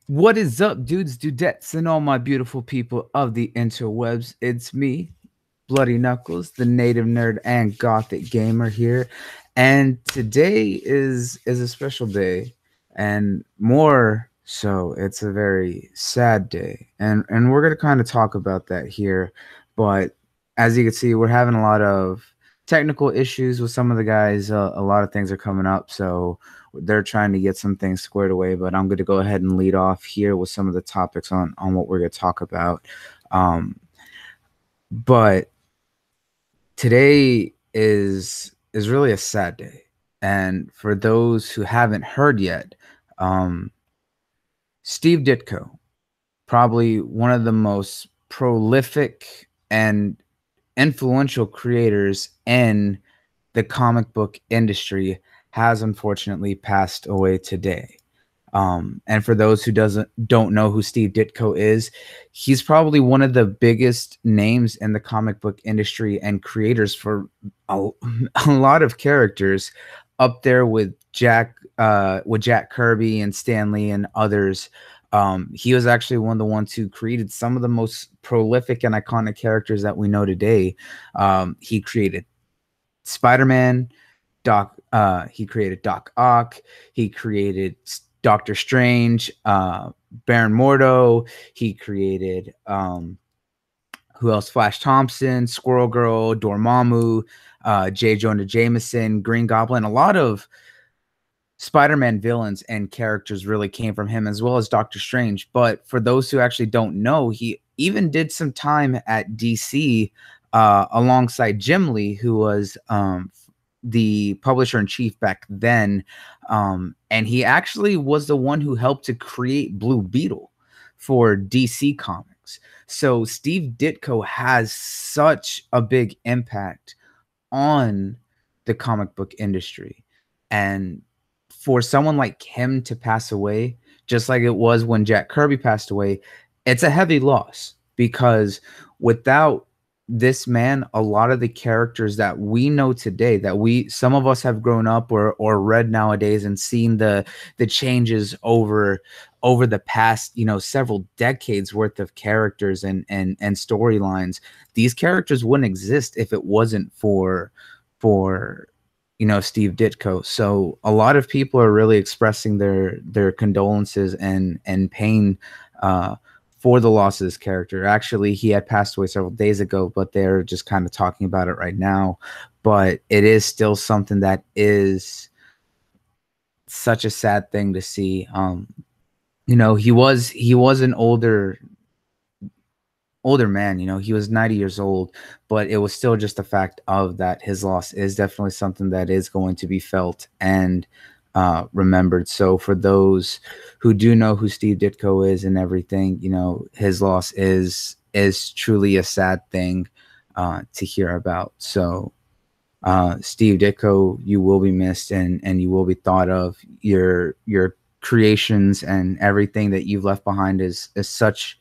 What is up, dudes, dudettes, and all my beautiful people of the interwebs? It's me, Bloody Knuckles, the native nerd and gothic gamer here. And today is a special day, and more so, it's a very sad day. And we're gonna kind of talk about that here. But as you can see, we're having a lot of technical issues with some of the guys. A lot of things are coming up, so they're trying to get some things squared away. But I'm going to go ahead and lead off here with some of the topics on what we're going to talk about. Um, but today is really a sad day, and for those who haven't heard yet, um, Steve Ditko, probably one of the most prolific and influential creators in the comic book industry, has unfortunately passed away today. And for those who don't know who Steve Ditko is, he's probably one of the biggest names in the comic book industry and creators for a, a lot of characters, up there with Jack Kirby and Stan Lee and others. He was actually one of the ones who created some of the most prolific and iconic characters that we know today. He created Spider-Man, he created Doc Ock, he created Doctor Strange, Baron Mordo, he created who else? Flash Thompson, Squirrel Girl, Dormammu, J. Jonah Jameson, Green Goblin. A lot of Spider-Man villains and characters really came from him, as well as Doctor Strange. But for those who actually don't know, he even did some time at DC alongside Jim Lee, who was the publisher in chief back then. And he actually was the one who helped to create Blue Beetle for DC Comics. So Steve Ditko has such a big impact on the comic book industry. And for someone like him to pass away, just like it was when Jack Kirby passed away, it's a heavy loss, because without this man, a lot of the characters that we know today, that some of us have grown up or read nowadays and seen the changes over the past, several decades worth of characters and storylines. These characters wouldn't exist if it wasn't for Steve Ditko. So a lot of people are really expressing their condolences and pain for the loss of this character. Actually, he had passed away several days ago, but they're just kind of talking about it right now. But it is still something that is such a sad thing to see. He was an older man. He was 90 years old, but it was still just the fact of that his loss is definitely something that is going to be felt and remembered. So for those who do know who Steve Ditko is and everything, his loss is truly a sad thing to hear about. So Steve Ditko, you will be missed, and you will be thought of. Your creations and everything that you've left behind is such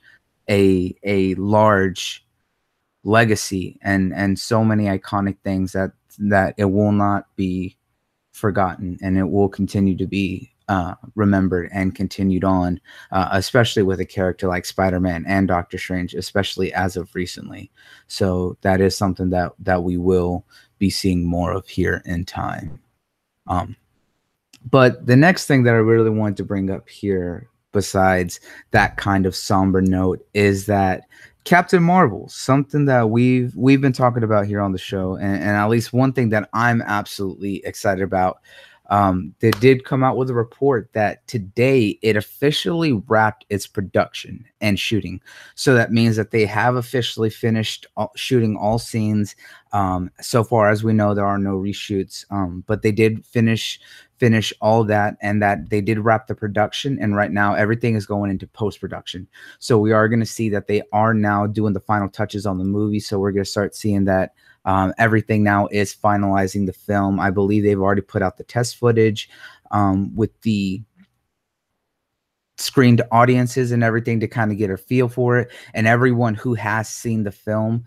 a large legacy and so many iconic things that it will not be forgotten, and it will continue to be remembered and continued on, especially with a character like Spider-Man and Doctor Strange, especially as of recently. So that is something that we will be seeing more of here in time. But the next thing that I really wanted to bring up here, besides that kind of somber note, is that Captain Marvel, something that we've been talking about here on the show, and at least one thing that I'm absolutely excited about. They did come out with a report that today it officially wrapped its production and shooting. So that means that they have officially finished shooting all scenes. So far as we know, there are no reshoots, but they did finish all that, and that they did wrap the production, and right now everything is going into post-production. So we are going to see that they are now doing the final touches on the movie. So we're going to start seeing that everything now is finalizing the film. I believe they've already put out the test footage with the screened audiences and everything to kind of get a feel for it. And everyone who has seen the film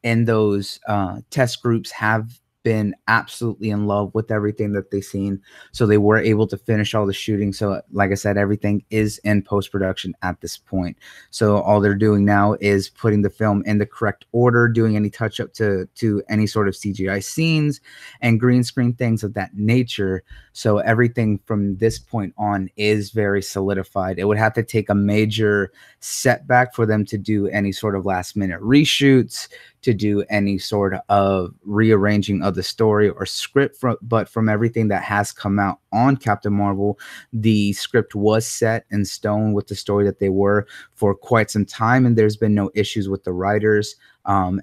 in those test groups have been absolutely in love with everything that they've seen. So they were able to finish all the shooting. So, like I said, everything is in post production at this point. So all they're doing now is putting the film in the correct order, doing any touch up to any sort of CGI scenes and green screen things of that nature. So everything from this point on is very solidified. It would have to take a major setback for them to do any sort of last minute reshoots, to do any sort of rearranging of the story or script. But from everything that has come out on Captain Marvel, the script was set in stone with the story that they were for quite some time, and there's been no issues with the writers.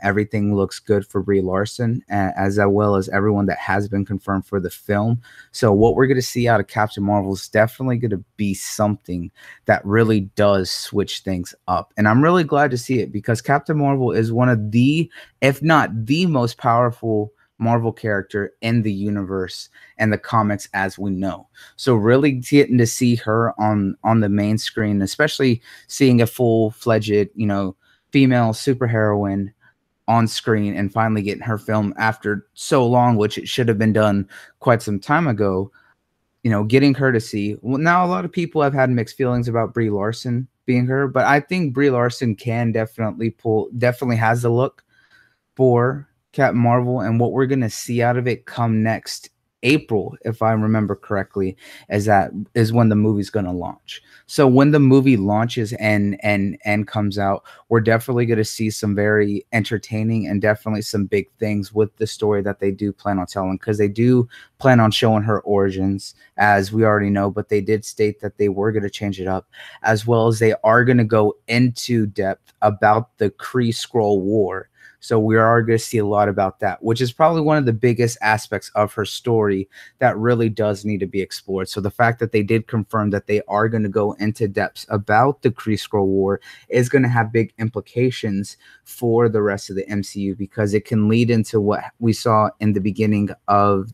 Everything looks good for Brie Larson, as well as everyone that has been confirmed for the film. So what we're going to see out of Captain Marvel is definitely going to be something that really does switch things up. And I'm really glad to see it, because Captain Marvel is one of the, if not the most powerful Marvel character in the universe and the comics as we know. So really getting to see her on the main screen, especially seeing a full-fledged, female superheroine on screen and finally getting her film after so long, which it should have been done quite some time ago. Getting her to see. Well, now a lot of people have had mixed feelings about Brie Larson being her, but I think Brie Larson definitely has the look for Captain Marvel, and what we're gonna see out of it come next April, if I remember correctly, is when the movie's gonna launch. So when the movie launches and comes out, we're definitely gonna see some very entertaining and definitely some big things with the story that they do plan on telling, because they do plan on showing her origins, as we already know, but they did state that they were gonna change it up, as well as they are gonna go into depth about the Kree-Skrull War. So we are going to see a lot about that, which is probably one of the biggest aspects of her story that really does need to be explored. So the fact that they did confirm that they are going to go into depths about the Kree-Skrull War is going to have big implications for the rest of the MCU, because it can lead into what we saw in the beginning of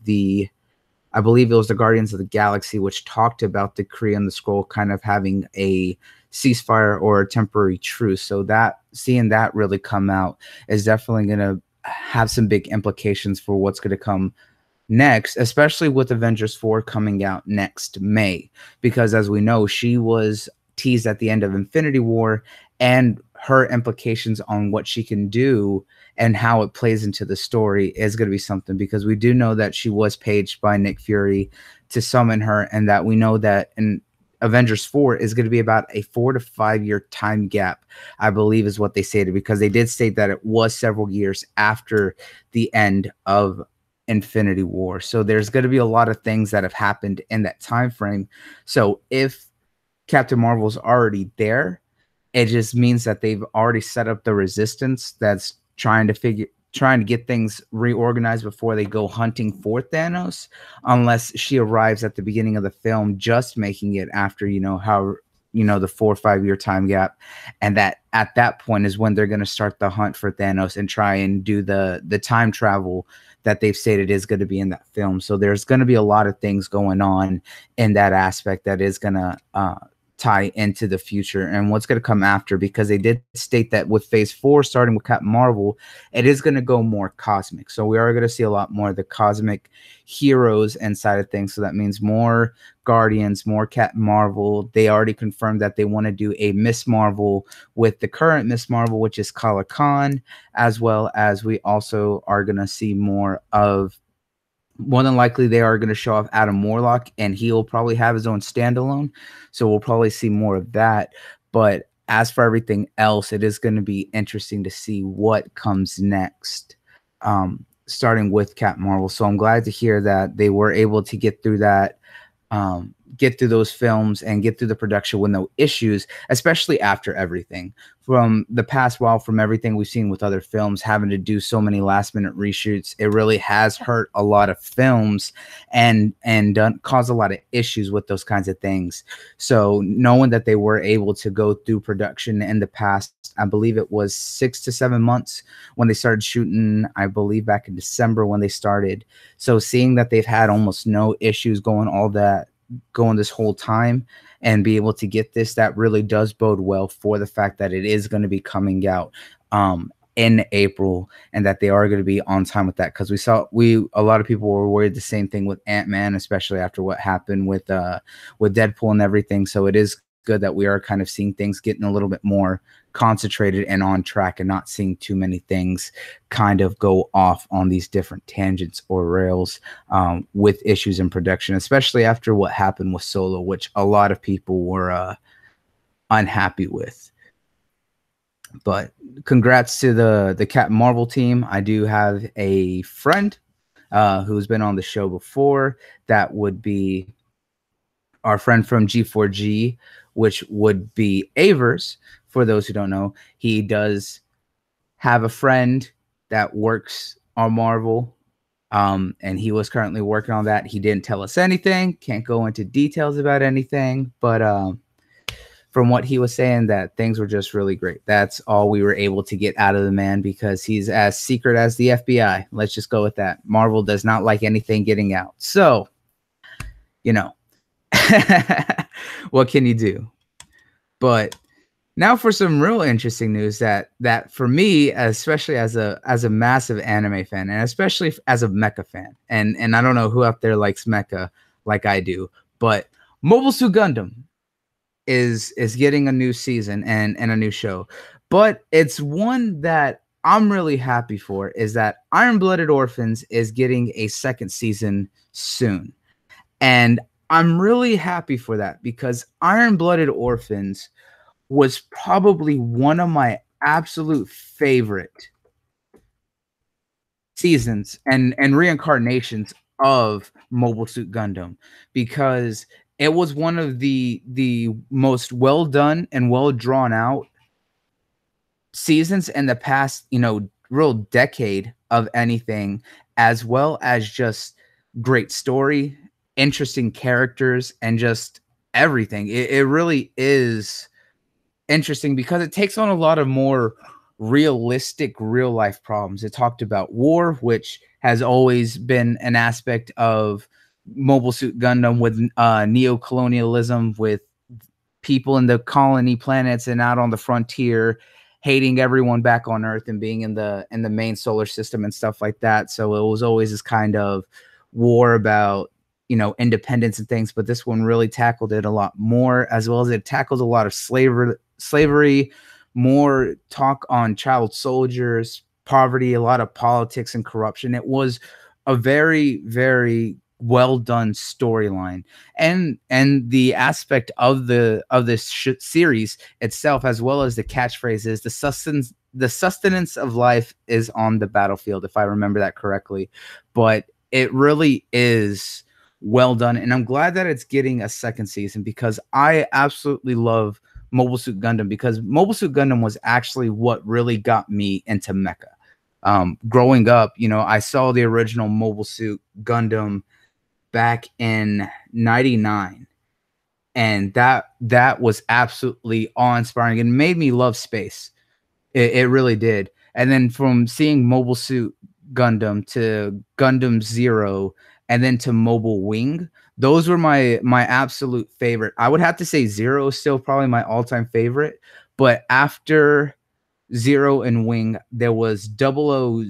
I believe it was the Guardians of the Galaxy, which talked about the Kree and the Skrull kind of having a ceasefire or a temporary truce. So that seeing that really come out is definitely going to have some big implications for what's going to come next, especially with Avengers 4 coming out next May, because as we know, she was teased at the end of Infinity War, and her implications on what she can do and how it plays into the story is going to be something, because we do know that she was paged by Nick Fury to summon her, and that we know that in Avengers 4 is going to be about a 4 to 5 year time gap, I believe is what they stated, because they did state that it was several years after the end of Infinity War. So there's going to be a lot of things that have happened in that time frame. So if Captain Marvel's already there, it just means that they've already set up the resistance that's trying to get things reorganized before they go hunting for Thanos, unless she arrives at the beginning of the film, just making it after, the 4 or 5 year time gap. And that at that point is when they're going to start the hunt for Thanos and try and do the time travel that they've stated is going to be in that film. So there's going to be a lot of things going on in that aspect that is going to tie into the future and what's going to come after, because they did state that with phase 4 starting with Captain Marvel, it is going to go more cosmic. So we are going to see a lot more of the cosmic heroes inside of things. So that means more Guardians, more Captain Marvel. They already confirmed that they want to do a Miss Marvel with the current Miss Marvel, which is Killa Kill, as well as we also are going to see more of, more than likely, they are going to show off Adam Warlock, and he'll probably have his own standalone. So we'll probably see more of that. But as for everything else, it is going to be interesting to see what comes next, starting with Captain Marvel. So I'm glad to hear that they were able to get through that, get through those films and get through the production with no issues, especially after everything from the past. While from everything we've seen with other films having to do so many last minute reshoots, it really has hurt a lot of films and caused a lot of issues with those kinds of things. So knowing that they were able to go through production in the past, I believe it was 6 to 7 months when they started shooting, I believe back in December when they started. So seeing that they've had almost no issues going this whole time and be able to get this, that really does bode well for the fact that it is going to be coming out in April, and that they are going to be on time with that, because a lot of people were worried the same thing with Ant-Man, especially after what happened with Deadpool and everything. So it is good that we are kind of seeing things getting a little bit more concentrated and on track, and not seeing too many things kind of go off on these different tangents or rails with issues in production, especially after what happened with Solo, which a lot of people were unhappy with. But congrats to the Captain Marvel team. I do have a friend who's been on the show before. That would be our friend from G4G, which would be Avers. For those who don't know, he does have a friend that works on Marvel, and he was currently working on that. He didn't tell us anything. Can't go into details about anything, but from what he was saying, that things were just really great. That's all we were able to get out of the man, because he's as secret as the FBI. Let's just go with that. Marvel does not like anything getting out. So, you know, what can you do? But now for some real interesting news that for me, especially as a massive anime fan, and especially as a mecha fan, and I don't know who out there likes mecha like I do, but Mobile Suit Gundam is getting a new season and a new show. But it's one that I'm really happy for, is that Iron Blooded Orphans is getting a second season soon. And I'm really happy for that, because Iron Blooded Orphans was probably one of my absolute favorite seasons and reincarnations of Mobile Suit Gundam, because it was one of the most well done and well drawn out seasons in the past, real decade of anything, as well as just great story, interesting characters, and just everything. It really is interesting, because it takes on a lot of more realistic real life problems. It talked about war, which has always been an aspect of Mobile Suit Gundam, with neo-colonialism, with people in the colony planets and out on the frontier hating everyone back on Earth, and being in the main solar system and stuff like that. So it was always this kind of war about independence and things. But this one really tackled it a lot more, as well as it tackled a lot of slavery, more talk on child soldiers, poverty, a lot of politics and corruption. It was a very, very well done storyline, and the aspect of this series itself, as well as the catchphrases, the sustenance of life is on the battlefield, if I remember that correctly. But it really is well done, and I'm glad that it's getting a second season, because I absolutely love Mobile Suit Gundam, because Mobile Suit Gundam was actually what really got me into mecha. Growing up, I saw the original Mobile Suit Gundam back in '99, and that was absolutely awe-inspiring and made me love space. It really did. And then from seeing Mobile Suit Gundam to Gundam Zero, and then to Mobile Wing, those were my absolute favorite. I would have to say Zero is still probably my all-time favorite, but after Zero and Wing, there was Double O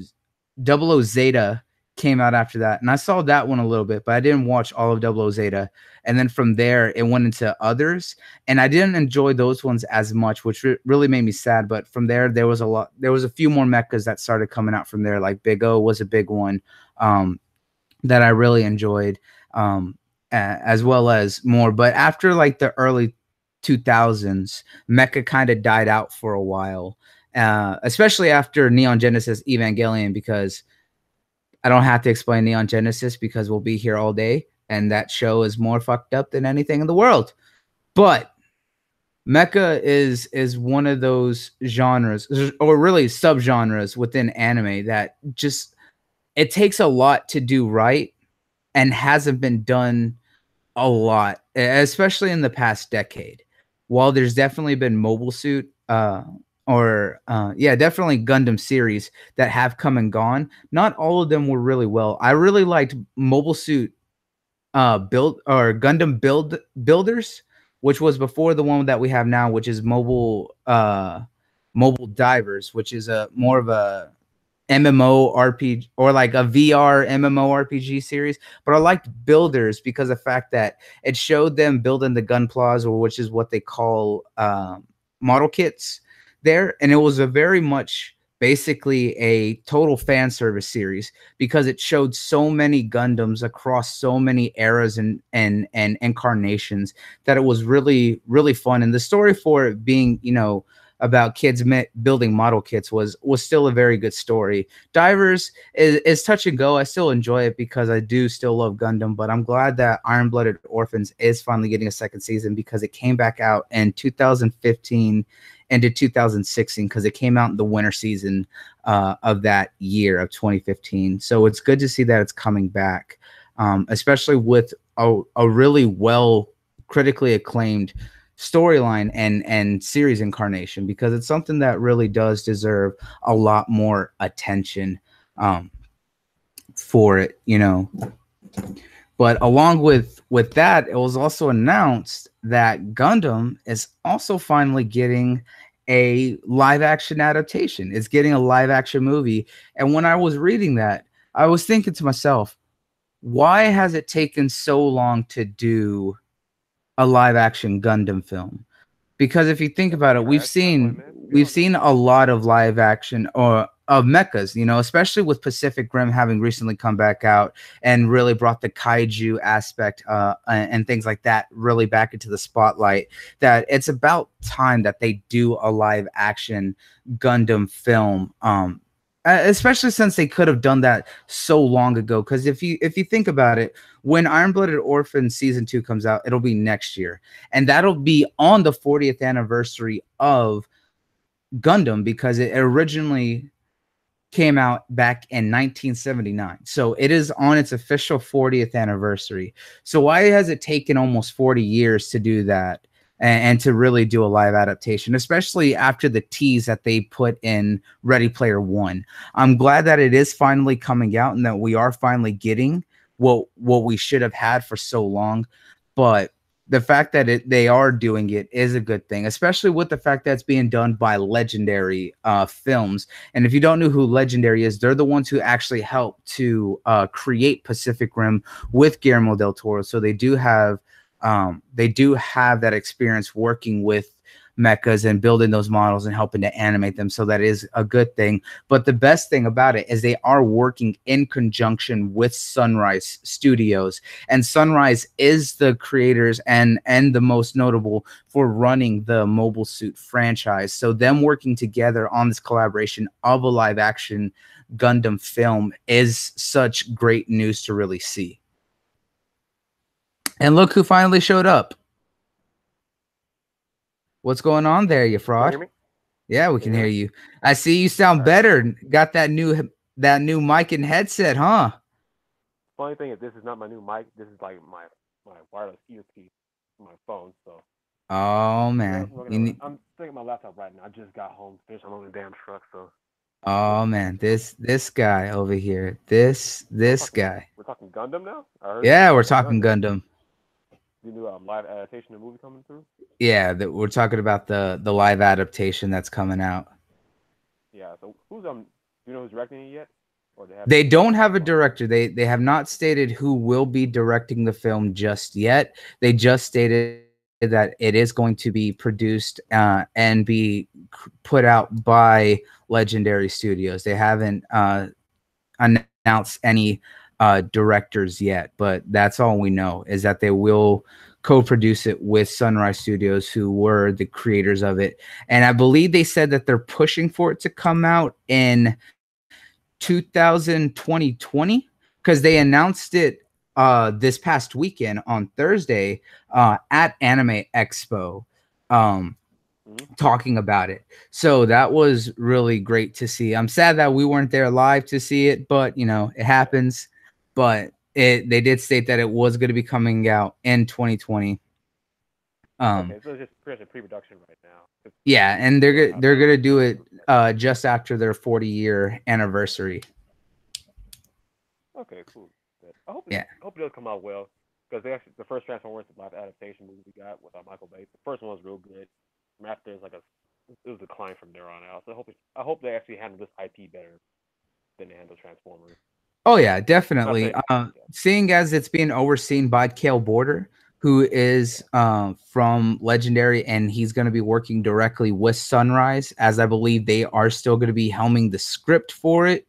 Zeta came out after that, and I saw that one a little bit, but I didn't watch all of Double O Zeta. And then from there, it went into others, and I didn't enjoy those ones as much, which really made me sad. But from there, there was a few more mechas that started coming out from there. Like Big O was a big one that I really enjoyed, as well as more. But after like the early 2000s, mecha kind of died out for a while, especially after Neon Genesis Evangelion, because I don't have to explain Neon Genesis, because we'll be here all day, and that show is more fucked up than anything in the world. But mecha is one of those genres, or really subgenres within anime, that just, it takes a lot to do right, and hasn't been done a lot, especially in the past decade. While there's definitely been Mobile Suit, definitely Gundam series that have come and gone, not all of them were really well. I really liked Mobile Suit Gundam Builders, which was before the one that we have now, which is Mobile Mobile Divers, which is a more of a MMORPG or like a VR MMORPG series. But I liked Builders because of the fact that it showed them building the Gunplas, or which is what they call model kits there. And it was a very much basically a total fan service series because it showed so many Gundams across so many eras and incarnations that it was really, really fun. And the story for it being, about kids building model kits was still a very good story. Divers is touch and go. I still enjoy it because I do still love Gundam, but I'm glad that Iron Blooded Orphans is finally getting a second season because it came back out in 2015 into 2016 because it came out in the winter season of that year of 2015. So it's good to see that it's coming back, especially with a really well critically acclaimed storyline and series incarnation, because it's something that really does deserve a lot more attention for it, But along with that, it was also announced that Gundam is also finally getting a live action adaptation. It's getting a live action movie. And when I was reading that, I was thinking to myself, why has it taken so long to do a live action Gundam film? Because if you think about it, we've seen a lot of live action or of mechas, especially with Pacific Rim having recently come back out and really brought the kaiju aspect and things like that really back into the spotlight. That it's about time that they do a live action Gundam film. Especially since they could have done that so long ago. Because if you think about it, when Iron Blooded Orphans season 2 comes out, it'll be next year, and that'll be on the 40th anniversary of Gundam because it originally came out back in 1979. So it is on its official 40th anniversary. So why has it taken almost 40 years to do that? And to really do a live adaptation, especially after the tease that they put in Ready Player One. I'm glad that it is finally coming out and that we are finally getting what we should have had for so long. But the fact that they are doing it is a good thing, especially with the fact that it's being done by Legendary Films. And if you don't know who Legendary is, they're the ones who actually helped to create Pacific Rim with Guillermo del Toro. So they do have that experience working with mechas and building those models and helping to animate them. So that is a good thing. But the best thing about it is they are working in conjunction with Sunrise Studios, and Sunrise is the creators and the most notable for running the Mobile Suit franchise. So them working together on this collaboration of a live action Gundam film is such great news to really see. And look who finally showed up. What's going on there, you fraud? Yeah, we can hear you. I see you sound better. Got that new mic and headset, huh? Funny thing is, this is not my new mic. This is like my wireless earpiece for my phone. So. Oh man, I'm sitting at my laptop right now. I just got home, finished. I'm on the damn truck, so. Oh man, this guy over here, this guy. We're talking Gundam now. Yeah, we're talking Gundam. The new live adaptation of the movie coming through. Yeah, we're talking about the live adaptation that's coming out. Yeah. So who's do you know who's directing it yet? Or they don't have a director. They have not stated who will be directing the film just yet. They just stated that it is going to be produced and be put out by Legendary Studios. They haven't announced any directors yet, but that's all we know is that they will co-produce it with Sunrise Studios, who were the creators of it. And I believe they said that they're pushing for it to come out in 2020 because they announced it this past weekend on Thursday at Anime Expo, talking about it. So that was really great to see. I'm sad that we weren't there live to see it, but it happens. But they did state that it was going to be coming out in 2020. Okay, so it's just pretty much pre-production right now. Yeah, and they're gonna do it just after their 40-year anniversary. Okay, cool. I hope it does come out well, because the first Transformers live adaptation movie we got with Michael Bay. The first one was real good. After it's like a it was decline from there on out. So I hope they actually handle this IP better than they handle Transformers. Oh yeah, Not definitely. saying yeah, Seeing as it's being overseen by Kale Border, who is yeah, from Legendary, and he's going to be working directly with Sunrise, as I believe they are still going to be helming the script for it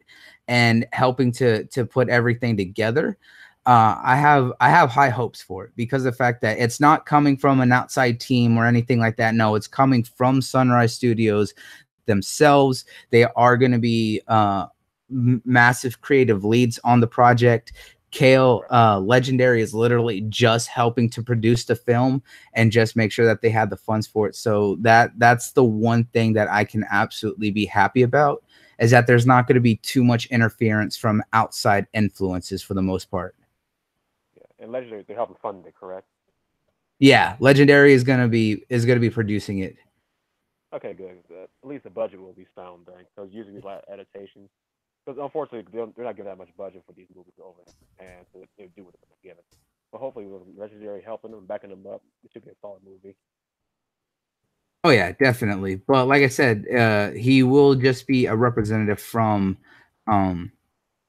and helping to put everything together. I have high hopes for it because of the fact that it's not coming from an outside team or anything like that. No, it's coming from Sunrise Studios themselves. They are going to be massive creative leads on the project. Kale right. Legendary is literally just helping to produce the film and just make sure that they had the funds for it. So that's the one thing that I can absolutely be happy about, is that there's not going to be too much interference from outside influences for the most part. Yeah, and Legendary they're helping fund it, correct? Yeah, Legendary is gonna be producing it. Okay, good. At least the budget will be sound then, because usually these adaptations, because unfortunately they're not giving that much budget for these movies over in Japan, so they do what they're given. But hopefully with Legendary helping them, backing them up, it should be a solid movie. Oh yeah, definitely. But like I said, he will just be a representative from um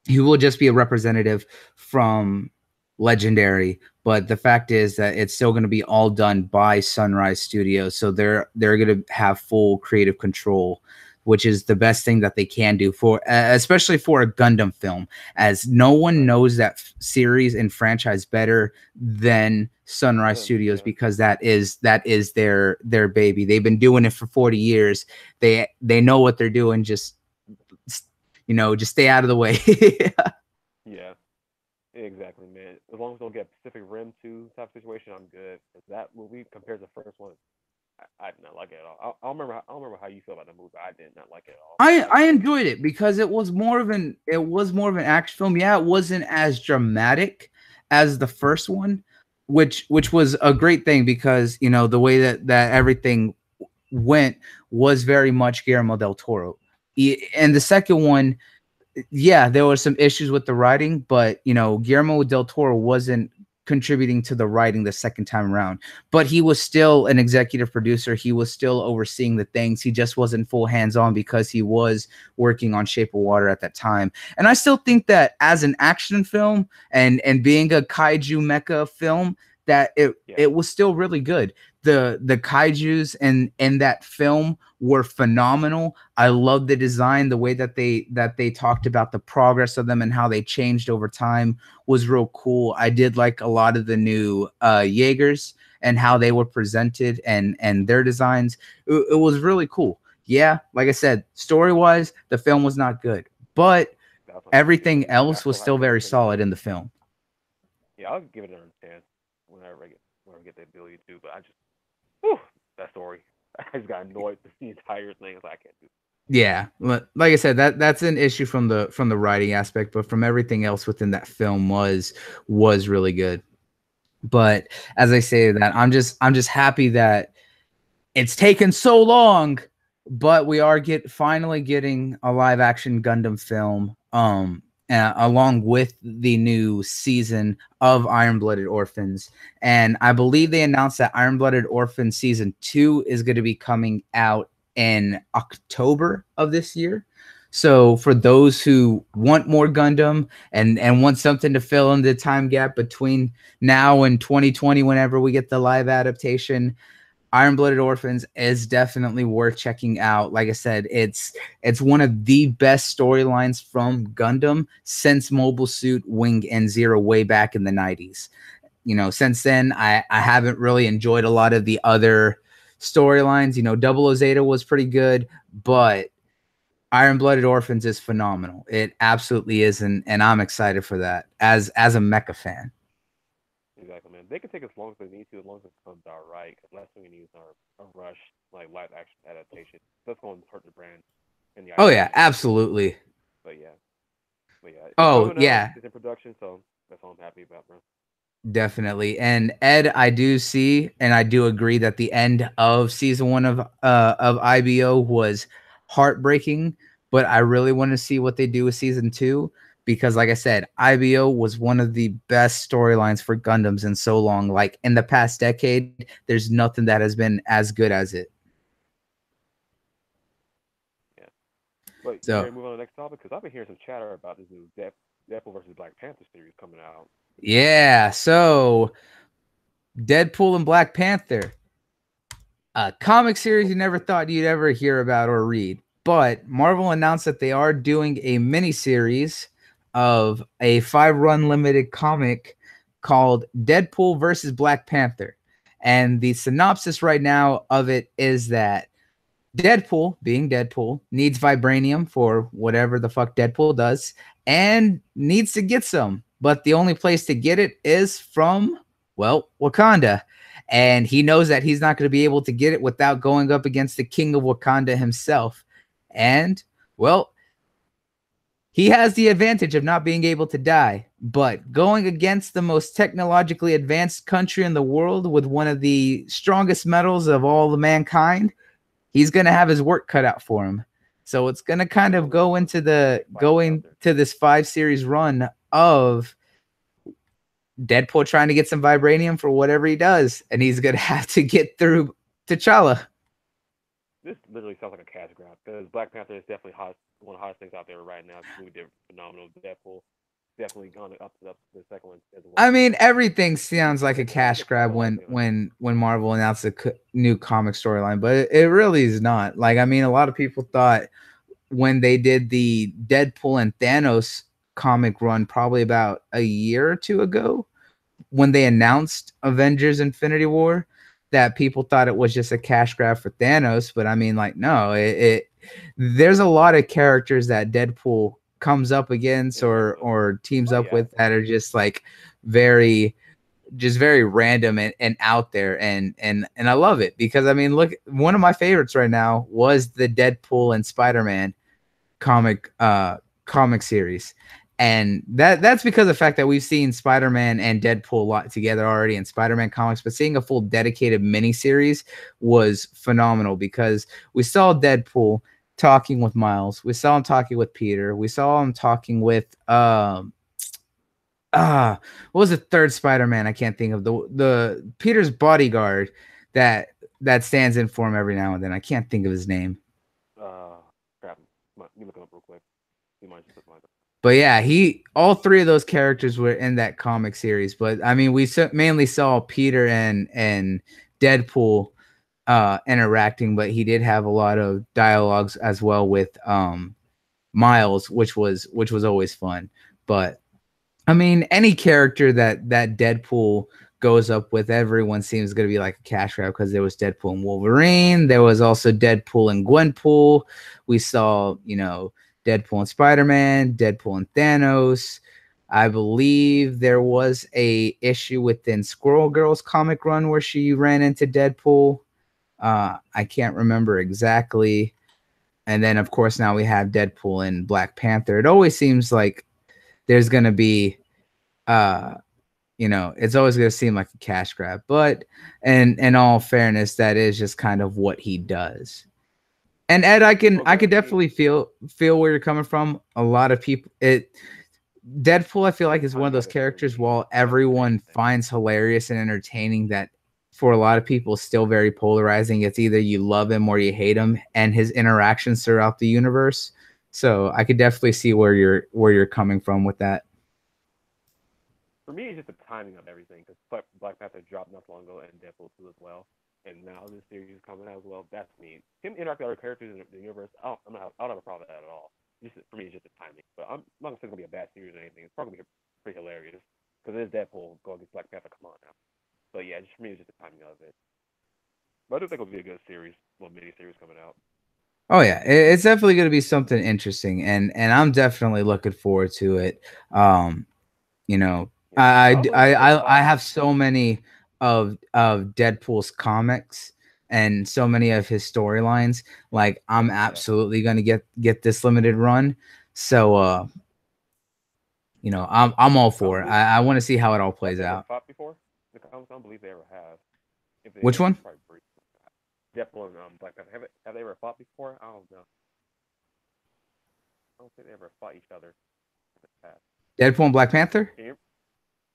he will just be a representative from Legendary, but the fact is that it's still going to be all done by Sunrise Studios, so they're going to have full creative control, which is the best thing that they can do for especially for a Gundam film, as no one Right. knows that series and franchise better than Sunrise Studios, Yeah. because that is their baby. They've been doing it for 40 years. They know what they're doing. Just stay out of the way. Yeah. Exactly, man. As long as we don't get Pacific Rim 2 type of situation, I'm good. 'Cause that movie compared to the first one, I did not like it at all. I don't remember how you feel about the movie. I did not like it at all. I enjoyed it because it was more of an action film. Yeah, it wasn't as dramatic as the first one, which was a great thing, because the way that everything went was very much Guillermo del Toro. And the second one, yeah, there were some issues with the writing, but Guillermo del Toro wasn't contributing to the writing the second time around. But he was still an executive producer. He was still overseeing the things. He just wasn't full hands on because he was working on Shape of Water at that time. And I still think that as an action film and being a kaiju mecha film, that it Yeah. it was still really good. The kaijus in that film were phenomenal. I love the design, the way that they talked about the progress of them and how they changed over time was real cool. I did like a lot of the new Jaegers and how they were presented and their designs. It was really cool. Yeah, like I said, story-wise, the film was not good, but That's what I'm saying. everything I else was still still have to very finish solid it. in the film. Yeah, I'll give it another chance whenever I get the ability to. But I just, whew, that story. I just got annoyed with the entire thing. I can't do. Yeah, like I said, that's an issue from the writing aspect, but from everything else within that film was really good. But as I say that, I'm just happy that it's taken so long, but we are finally getting a live action Gundam film, along with the new season of Iron Blooded Orphans. And I believe they announced that Iron Blooded Orphans season 2 is going to be coming out in October of this year. So for those who want more Gundam and want something to fill in the time gap between now and 2020, whenever we get the live adaptation, Iron Blooded Orphans is definitely worth checking out. Like I said, it's one of the best storylines from Gundam since Mobile Suit Wing and Zero way back in the 90s. Since then, I haven't really enjoyed a lot of the other storylines. Double O Zeta was pretty good, but Iron Blooded Orphans is phenomenal. It absolutely is, and I'm excited for that as a mecha fan. Exactly, man. They can take as long as they need to, as long as it comes out right. Because last thing we need is a rush like live action adaptation. That's going to hurt the brand and the Oh IP yeah, in general. absolutely. But yeah, but yeah, it's Oh coming out. yeah, It's in production, so that's all I'm happy about, bro. definitely. And Ed, I do see and I do agree that the end of season 1 of IBO was heartbreaking, but I really want to see what they do with season 2, because like I said, IBO was one of the best storylines for Gundams in so long. Like in the past decade, there's nothing that has been as good as it. But you So ready to move on to the next topic? Because I've been hearing some chatter about this new Deadpool versus Black Panther series coming out. yeah, so Deadpool and Black Panther, a comic series you never thought you'd ever hear about or read. But Marvel announced that they are doing a mini series of a 5-run limited comic called Deadpool versus Black Panther. And the synopsis right now of it is that Deadpool, being Deadpool, needs vibranium for whatever the fuck Deadpool does and needs to get some. But the only place to get it is from, well, Wakanda. And he knows that he's not going to be able to get it without going up against the king of Wakanda himself. And, well, he has the advantage of not being able to die, but going against the most technologically advanced country in the world with one of the strongest metals of all the mankind, he's going to have his work cut out for him. So it's going to kind of go into this 5-series run of Deadpool trying to get some vibranium for whatever he does, and he's going to have to get through T'Challa. This literally sounds like a cash grab because Black Panther is definitely one of the hottest things out there right now. It's really phenomenal. Deadpool definitely gone up to the second one as well. I mean, everything sounds like a cash grab when Marvel announced a new comic storyline, but it really is not. Like, I mean, a lot of people thought when they did the Deadpool and Thanos comic run probably about a year or two ago, when they announced Avengers Infinity War, that people thought it was just a cash grab for Thanos. But I mean, like, no, there's a lot of characters that Deadpool comes up against or teams up with that are just like very random and out there, and I love it because I mean, look, one of my favorites right now was the Deadpool and SpiderMan comic series. And that's because of the fact that we've seen Spider-Man and Deadpool a lot together already in Spider-Man comics, but seeing a full dedicated miniseries was phenomenal because we saw Deadpool talking with Miles, we saw him talking with Peter, we saw him talking with what was the third Spider-Man? I can't think of the Peter's bodyguard that stands in for him every now and then. I can't think of his name. Crap. Let me look him up real quick. He might just find it. But yeah, all three of those characters were in that comic series. But I mean, we mainly saw Peter and Deadpool interacting, but he did have a lot of dialogues as well with Miles, which was always fun. But I mean, any character that Deadpool goes up with, everyone seems going to be like a cash grab because there was Deadpool and Wolverine. There was also Deadpool and Gwenpool. We saw, Deadpool and Spider-Man, Deadpool and Thanos. I believe there was a issue within Squirrel Girl's comic run where she ran into Deadpool. I can't remember exactly. And then, of course, now we have Deadpool and Black Panther. It always seems like there's going to be, it's always going to seem like a cash grab. But in all fairness, that is just kind of what he does. And Ed, I could definitely feel where you're coming from. A lot of people, Deadpool, I feel like is one of those characters while everyone finds hilarious and entertaining, that for a lot of people still very polarizing. It's either you love him or you hate him and his interactions throughout the universe. So I could definitely see where you're coming from with that. For me, it's just the timing of everything because Black Panther dropped not long ago and Deadpool 2 as well. And now this series is coming out as well. That's me. Him interacting with other characters in the universe, I don't have a problem with that at all. For me, it's just the timing. But I'm not saying it's going to be a bad series or anything. It's probably going to be pretty hilarious because it is Deadpool going against Black Panther. Come on now. But yeah, just for me, it's just the timing of it. But I do think it'll be a good series, mini series coming out. Oh yeah, it's definitely going to be something interesting, and I'm definitely looking forward to it. I have so many of Deadpool's comics and so many of his storylines. Like, I'm absolutely going to get this limited run. So I'm all for it. I want to see how it all plays out. Fought before? I don't believe they ever have. Which one? Deadpool and Black Panther. Have they ever fought before? I don't know. I don't think they ever fought each other. Deadpool and Black Panther? Yeah,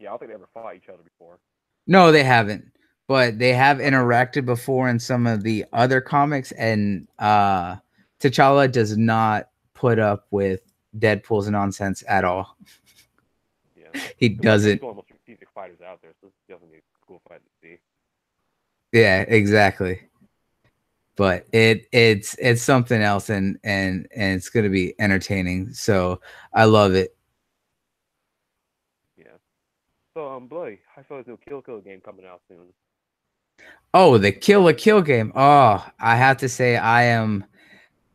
I don't think they ever fought each other before. No, they haven't. But they have interacted before in some of the other comics, and T'Challa does not put up with Deadpool's nonsense at all. Yeah. He It's like doesn't. one of the most strategic fighters out there, so it's definitely a cool fight to see. Yeah, exactly. But it's something else, and it's gonna be entertaining. So I love it. Yeah. So Bloody, I saw this new Killa Kill game coming out soon. Oh, the Killa Kill game. Oh, I have to say I am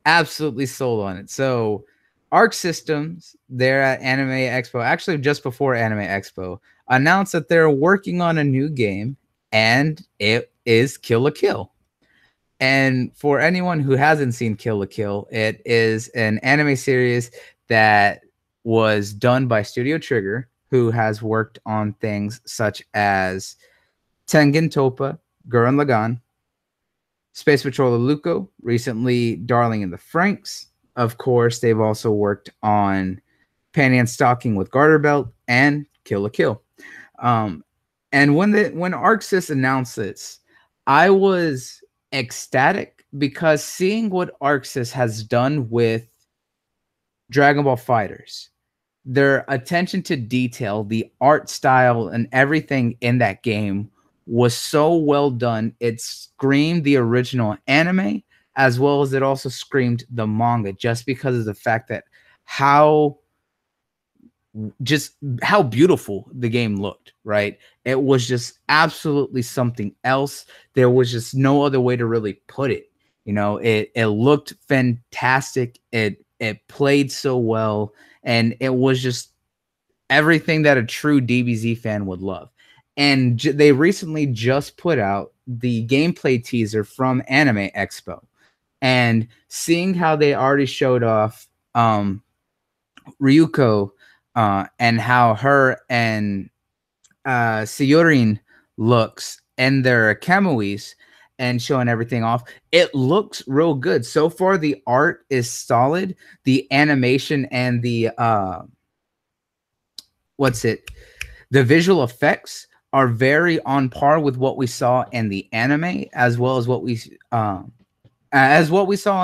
absolutely sold on it. So Arc Systems, they're at Anime Expo, actually just before Anime Expo, announced that they're working on a new game, and it is Killa Kill. And for anyone who hasn't seen Killa Kill, it is an anime series that was done by Studio Trigger, who has worked on things such as Tengen Toppa, Gurren Lagann, Space Patrol Aluko, recently Darling in the Franxx. Of course, they've also worked on Panty and Stocking with Garter Belt and Kill a Kill. And when ArcSys announced this, I was ecstatic because seeing what ArcSys has done with Dragon Ball Fighters, their attention to detail, the art style, and everything in that game was so well done. It screamed the original anime as well as it also screamed the manga, just because of the fact that how just how beautiful the game looked, right? It was just absolutely something else. There was just no other way to really put it. You know, it looked fantastic. It played so well, and it was just everything that a true DBZ fan would love. And they recently just put out the gameplay teaser from Anime Expo, and seeing how they already showed off Ryuko, and how her and Sayurin looks and their camoes and showing everything off. It looks real good. So far, the art is solid. The animation and the the visual effects are very on par with what we saw in the anime, as well as what we saw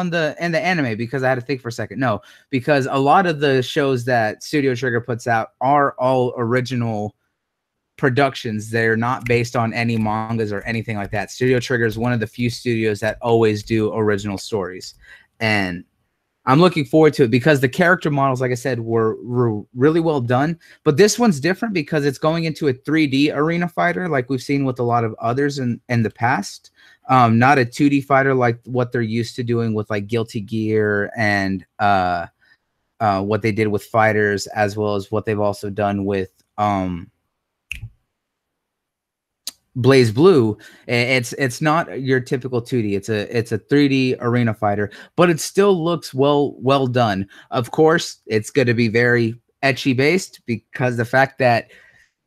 in the anime, because I had to think for a second. No, because a lot of the shows that Studio Trigger puts out are all original productions. They're not based on any mangas or anything like that. Studio Trigger is one of the few studios that always do original stories. And I'm looking forward to it because the character models, like I said, were really well done. But this one's different because it's going into a 3D arena fighter, like we've seen with a lot of others in the past. Not a 2D fighter like what they're used to doing with like Guilty Gear and what they did with Fighters, as well as what they've also done with Blaze Blue. It's not your typical 2D. It's a 3D arena fighter, but it still looks well done. Of course, it's going to be very ecchi based because the fact that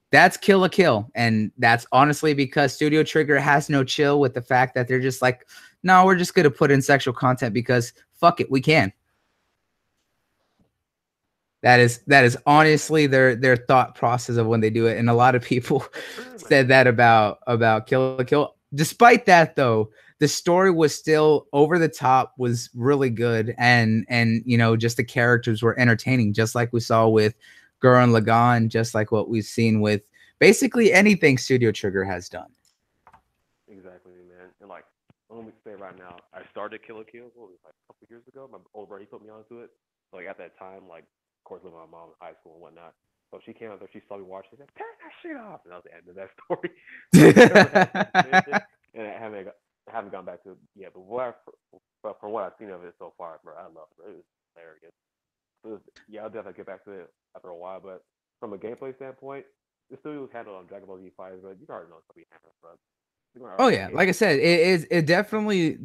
that's Kill a Kill, and that's honestly because Studio Trigger has no chill with the fact that they're just like, no, we're just going to put in sexual content because fuck it, we can. That is honestly their thought process of when they do it, and a lot of people said that about Kill la Kill. Despite that, though, the story was still over the top, was really good, and you know, just the characters were entertaining, just like we saw with Gurren Lagann, just like what we've seen with basically anything Studio Trigger has done. Exactly, man. And like, let me say right now, I started Killa Kill like a couple years ago. My old buddy put me onto it. So, like at that time, like of course living with my mom in high school and whatnot. So she came out there, she saw me watch, she said, "Turn that shit off," and that was the end of that story. And I haven't gone back to it yet. But from what I've seen of it so far, bro, I love it. It was hilarious. Yeah, I'll definitely get back to it after a while. But from a gameplay standpoint, the studio was handled on Dragon Ball Z Fighters, but you already know it's gonna be handled, bro. Oh yeah, like I said, it definitely,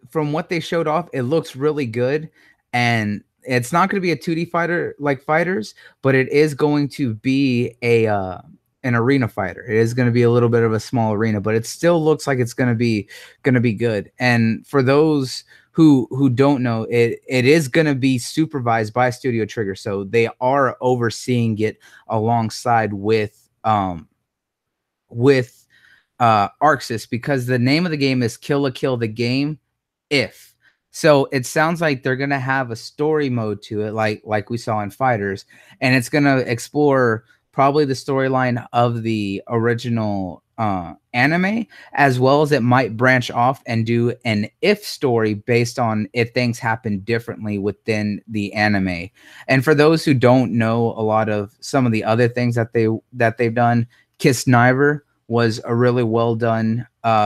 from what they showed off, it looks really good, and it's not going to be a 2D fighter like Fighters, but it is going to be an arena fighter. It is going to be a little bit of a small arena, but it still looks like it's going to be good. And for those who don't know, it is going to be supervised by Studio Trigger, so they are overseeing it alongside with ArcSys, because the name of the game is Kill la Kill the game if. So it sounds like they're gonna have a story mode to it, like we saw in Fighters, and it's gonna explore probably the storyline of the original anime, as well as it might branch off and do an if story based on if things happen differently within the anime. And for those who don't know a lot of some of the other things that they've done, Kiss Niver was a really well done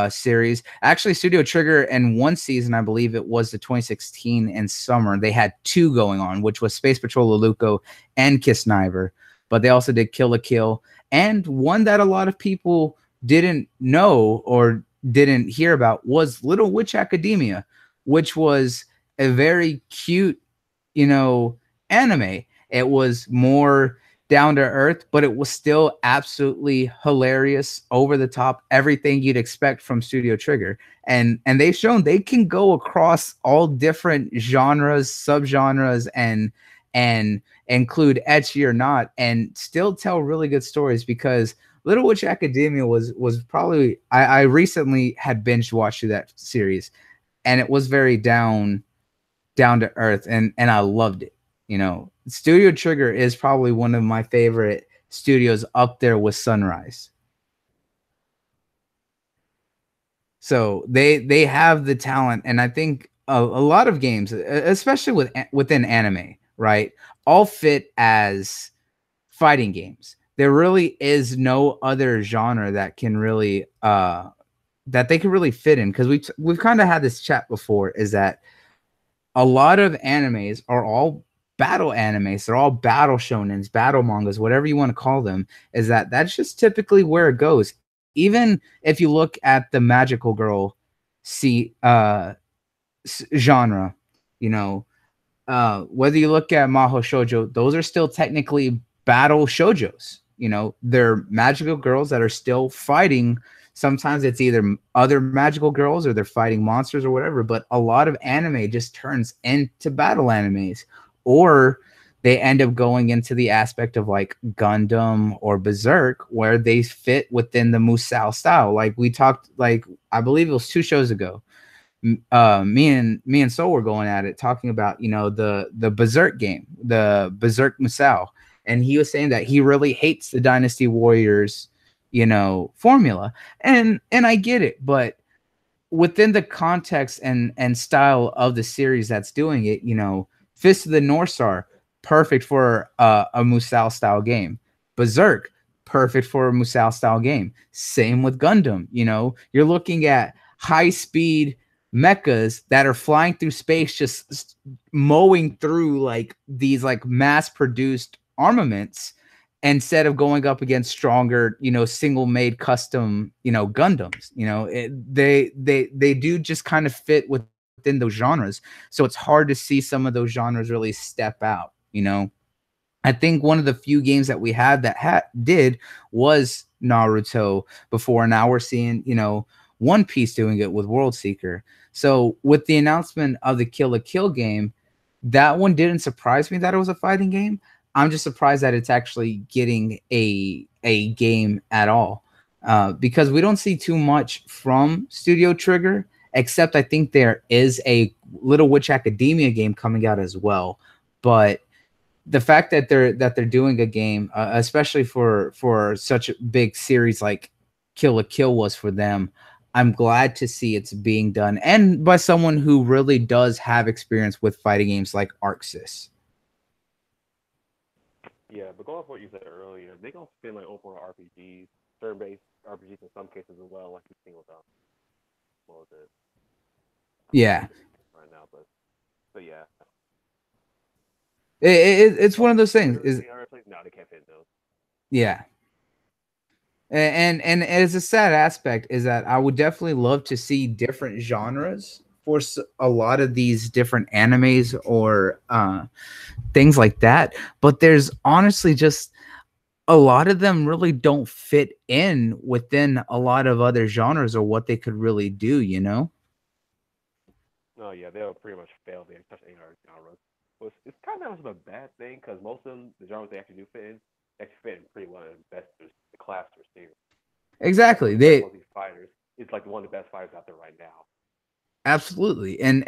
series. Actually, Studio Trigger in one season, I believe it was the 2016 in summer, they had two going on, which was Space Patrol Luluko and Kiss Niver. But they also did Killa Kill, and one that a lot of people didn't know or didn't hear about was Little Witch Academia, which was a very cute, you know, anime. It was more down to earth, but it was still absolutely hilarious, over the top, everything you'd expect from Studio Trigger. And they've shown they can go across all different genres, subgenres, and include ecchi or not, and still tell really good stories. Because Little Witch Academia was probably I recently had binge watched through that series, and it was very down to earth, and I loved it. You know, Studio Trigger is probably one of my favorite studios, up there with Sunrise. So they have the talent, and I think a lot of games, especially within anime, right, all fit as fighting games. There really is no other genre that can really that they can really fit in, because we've kind of had this chat before, is that a lot of animes are all battle animes. They're all battle shonens, battle mangas, whatever you want to call them. Is that that's just typically where it goes. Even if you look at the magical girl see genre, you know, whether you look at Maho Shoujo, those are still technically battle shoujos. You know, they're magical girls that are still fighting. Sometimes it's either other magical girls or they're fighting monsters or whatever, but a lot of anime just turns into battle animes, or they end up going into the aspect of like Gundam or Berserk, where they fit within the Musou style. Like we talked, like I believe it was 2 shows ago, me and Soul were going at it, talking about, you know, the Berserk game, the Berserk Musou, and he was saying that he really hates the Dynasty Warriors, you know, formula, and I get it, but within the context and style of the series that's doing it, you know, Fist of the North Star, perfect for a Musou style game. Berserk, perfect for a Musou style game. Same with Gundam. You know, you're looking at high speed mechas that are flying through space, just mowing through like these like mass produced armaments, instead of going up against stronger, you know, single made custom, you know, Gundams. You know, they do just kind of fit within those genres. So it's hard to see some of those genres really step out, you know. I think one of the few games that we had that did was Naruto before. Now we're seeing, you know, One Piece doing it with World Seeker. So with the announcement of the Killa Kill game, that one didn't surprise me that it was a fighting game. I'm just surprised that it's actually getting a game at all, because we don't see too much from Studio Trigger. Except I think there is a Little Witch Academia game coming out as well. But the fact that they're doing a game, especially for such a big series like Kill a Kill was for them, I'm glad to see it's being done, and by someone who really does have experience with fighting games like Arxis. Yeah, but going off what you said earlier, they gonna spin like open world RPGs, turn-based RPGs in some cases as well, like you've seen with what was it? I'm Yeah, forgetting right now, but yeah, it's one of those things. Is honestly, no, they can't fit in those. Yeah, and as a sad aspect is that I would definitely love to see different genres for a lot of these different animes or things like that. But there's honestly just a lot of them really don't fit in within a lot of other genres or what they could really do, you know? No, yeah, they'll pretty much fail the touch any other genre. But it's kind of a bad thing because most of them, the genres they actually do fit in, actually fit in pretty well in the class receiver. Like for Exactly. example, They these fighters, it's like one of the best fighters out there right now. Absolutely. And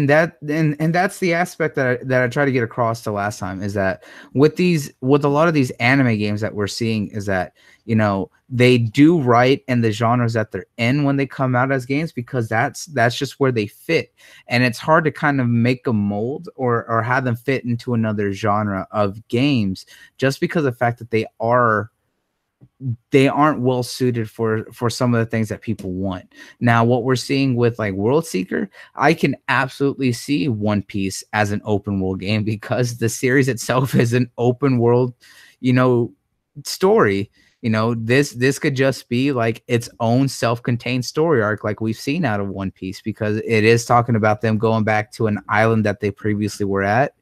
that's the aspect that I try to get across the last time is that with a lot of these anime games that we're seeing is that, they do right in the genres that they're in when they come out as games because that's just where they fit. And it's hard to kind of make a mold or have them fit into another genre of games just because of the fact that they aren't well suited for some of the things that people want. Now, what we're seeing with like World Seeker, I can absolutely see One Piece as an open world game because the series itself is an open world, you know, story. This could just be like its own self-contained story arc like we've seen out of One Piece because it is talking about them going back to an island that they previously were at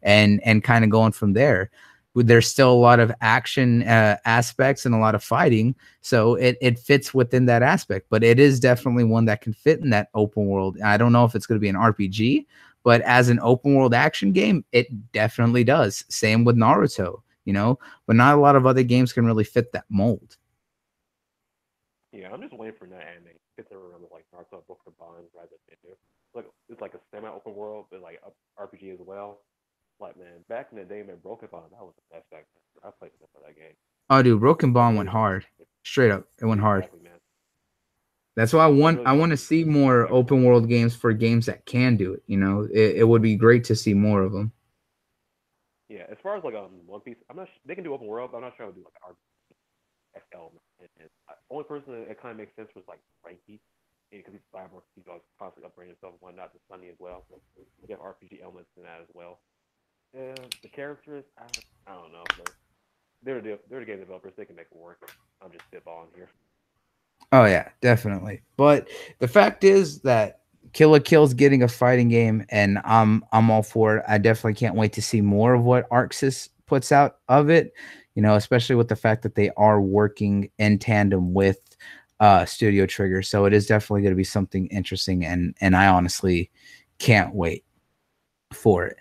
and kind of going from there. There's still a lot of action aspects and a lot of fighting, so it fits within that aspect. But it is definitely one that can fit in that open world. I don't know if it's going to be an RPG, but as an open world action game, it definitely does. Same with Naruto, but not a lot of other games can really fit that mold. Yeah, I'm just waiting for that anime. It's around like Naruto, Book of Bonds, Rise of Ninja. It's like a semi-open world, but like a RPG as well. Like man, back in the day, man, Broken Bond that was the best back then. I played the best of that game. Oh, dude, Broken It Bond went really was. hard. Straight up, it went hard. Exactly, man. That's why I It want really I was want to the see more best open one. world games for games that can do it. It would be great to see more of them. Yeah, as far as like One Piece, I'm not. They can do open world, but I'm not sure I would do like an RPG element. Only person that it kind of makes sense was like Frankie, because he's cyborg, he's always constantly upgrading himself and whatnot. To Sunny as well. You have RPG elements in that as well. Yeah, the characters, I don't know, but they're the game developers. They can make it work. I'm just spitballing here. Oh yeah, definitely. But the fact is that Killa Kill's getting a fighting game, and I'm all for it. I definitely can't wait to see more of what Arxis puts out of it. Especially with the fact that they are working in tandem with Studio Trigger, so it is definitely going to be something interesting, and I honestly can't wait for it.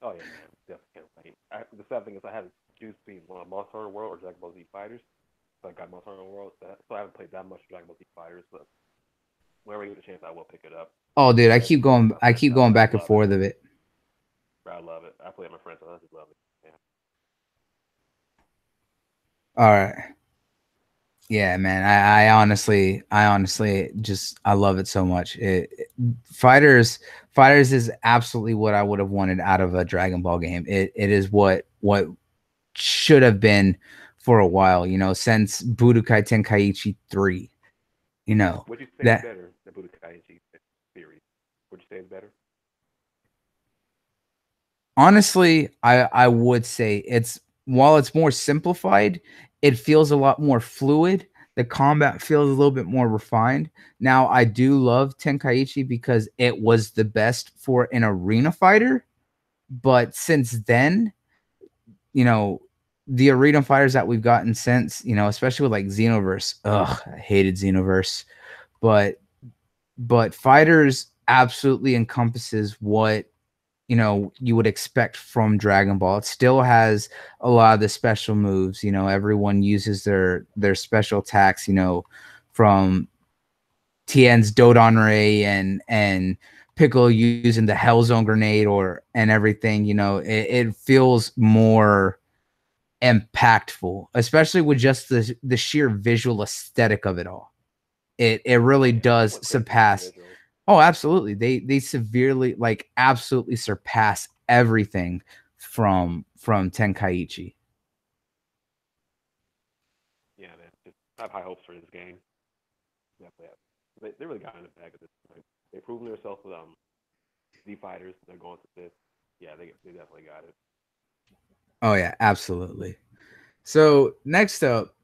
Oh yeah, man, definitely can't wait. The sad thing is I had to choose between Monster Hunter World or Dragon Ball Z Fighters. So I got Monster Hunter World, so I haven't played that much Dragon Ball Z Fighters, but whenever I get the chance, I will pick it up. Oh, dude, I Yeah, keep going. my I friends keep and I going just back and love it. forth of it. Bro, I love it. I play with my friends, and I just love it. Yeah. All right. Yeah, man. I honestly just I love it so much. Fighters, Fighters is absolutely what I would have wanted out of a Dragon Ball game. It is what should have been for a while. Since Budokai Tenkaichi 3. You know Would you say it's that better than Budokai series? Would you say it's better? honestly, I would say it's while it's more simplified, it feels a lot more fluid. The combat feels a little bit more refined. Now, I do love Tenkaichi because it was the best for an arena fighter, but since then, you know, the arena fighters that we've gotten since, especially with like Xenoverse. Ugh, I hated Xenoverse. But fighters absolutely encompasses what you would expect from Dragon Ball. It still has a lot of the special moves. Everyone uses their special attacks. From Tien's Dodon Ray and Piccolo using the Hellzone grenade and everything. It feels more impactful, especially with just the sheer visual aesthetic of it all. It Oh really yeah, man, that does was great for the surpass. visuals. Oh, absolutely. They severely, like, absolutely surpass everything from Tenkaichi. Yeah, man. Just I have high hopes for this game. Definitely have. They really got in the bag at this point. They've proven themselves with Z fighters. They're going to this. Yeah, they definitely got it. Oh yeah, absolutely. So next up,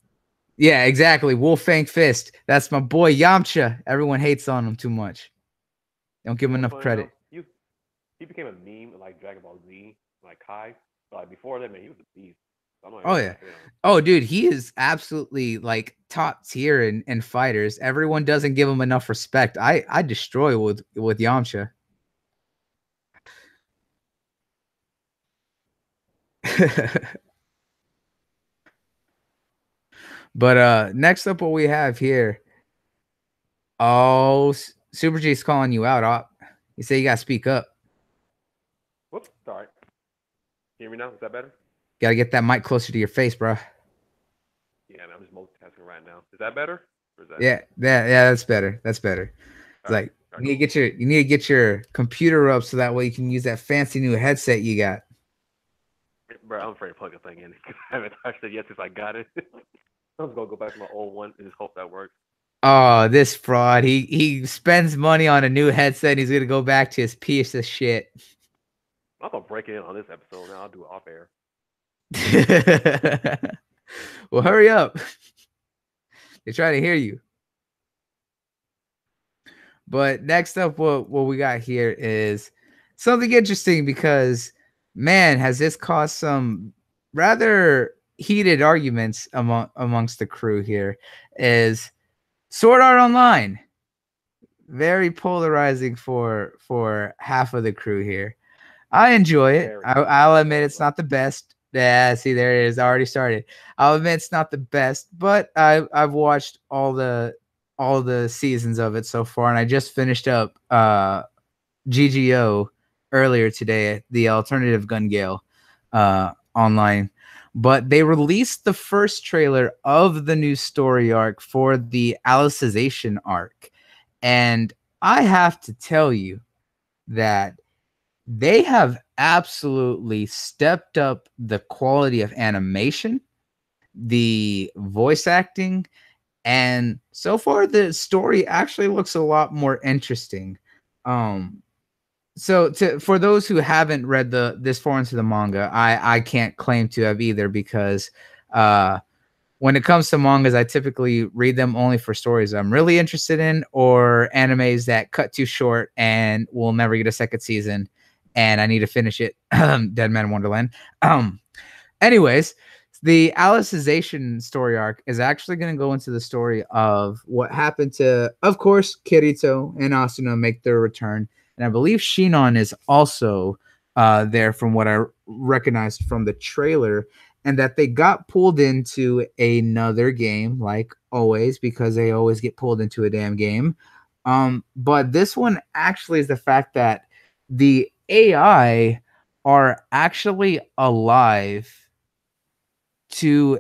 yeah, exactly. Wolfang Fist. That's my boy Yamcha. Everyone hates on him too much. Don't give You him know what's enough funny though? credit. He became a meme like Dragon Ball Z, like Kai. But like before that, man, he was a beast. So I'm not Oh even yeah. gonna hate on him. Oh dude, he is absolutely like top tier in fighters. Everyone doesn't give him enough respect. I destroy with Yamcha. But next up, what we have here. Oh, Super G's calling you out, Op. You say you gotta speak up. Whoops, sorry. Can you hear me now? Is that better? Gotta get that mic closer to your face, bro. Yeah, man, I'm just multitasking right now. Is that better? Or is that? Yeah. That's better. That's better. It's All right. like All right, cool. you need to get your computer up so that way you can use that fancy new headset you got. Bro, I'm afraid to plug the thing in because I haven't touched it yet since I got it. I'm just gonna go back to my old one and just hope that works. Oh, this fraud. He spends money on a new headset and he's gonna go back to his piece of shit. I'm gonna break it in on this episode now. I'll do it off air. Well, hurry up. They try to hear you. But next up, what we got here is something interesting because, man, has this caused some rather heated arguments amongst the crew here. Is Sword Art Online very polarizing for half of the crew here. I enjoy it. I'll admit it's not the best. Yeah, see, there it is. I already started. I'll admit it's not the best, but I've watched all the seasons of it so far, and I just finished up GGO earlier today, the alternative Gun Gale online. But they released the first trailer of the new story arc for the Alicization arc, and I have to tell you that they have absolutely stepped up the quality of animation, the voice acting, and so far the story actually looks a lot more interesting. So for those who haven't read this far into the manga, I can't claim to have either because when it comes to mangas, I typically read them only for stories I'm really interested in or animes that cut too short and will never get a second season and I need to finish it. Dead Man Wonderland. Anyways, the Alicization story arc is actually going to go into the story of what happened to, of course, Kirito and Asuna make their return. And I believe Shinon is also there from what I recognized from the trailer, and that they got pulled into another game, like always, because they always get pulled into a damn game. But this one actually is the fact that the AI are actually alive to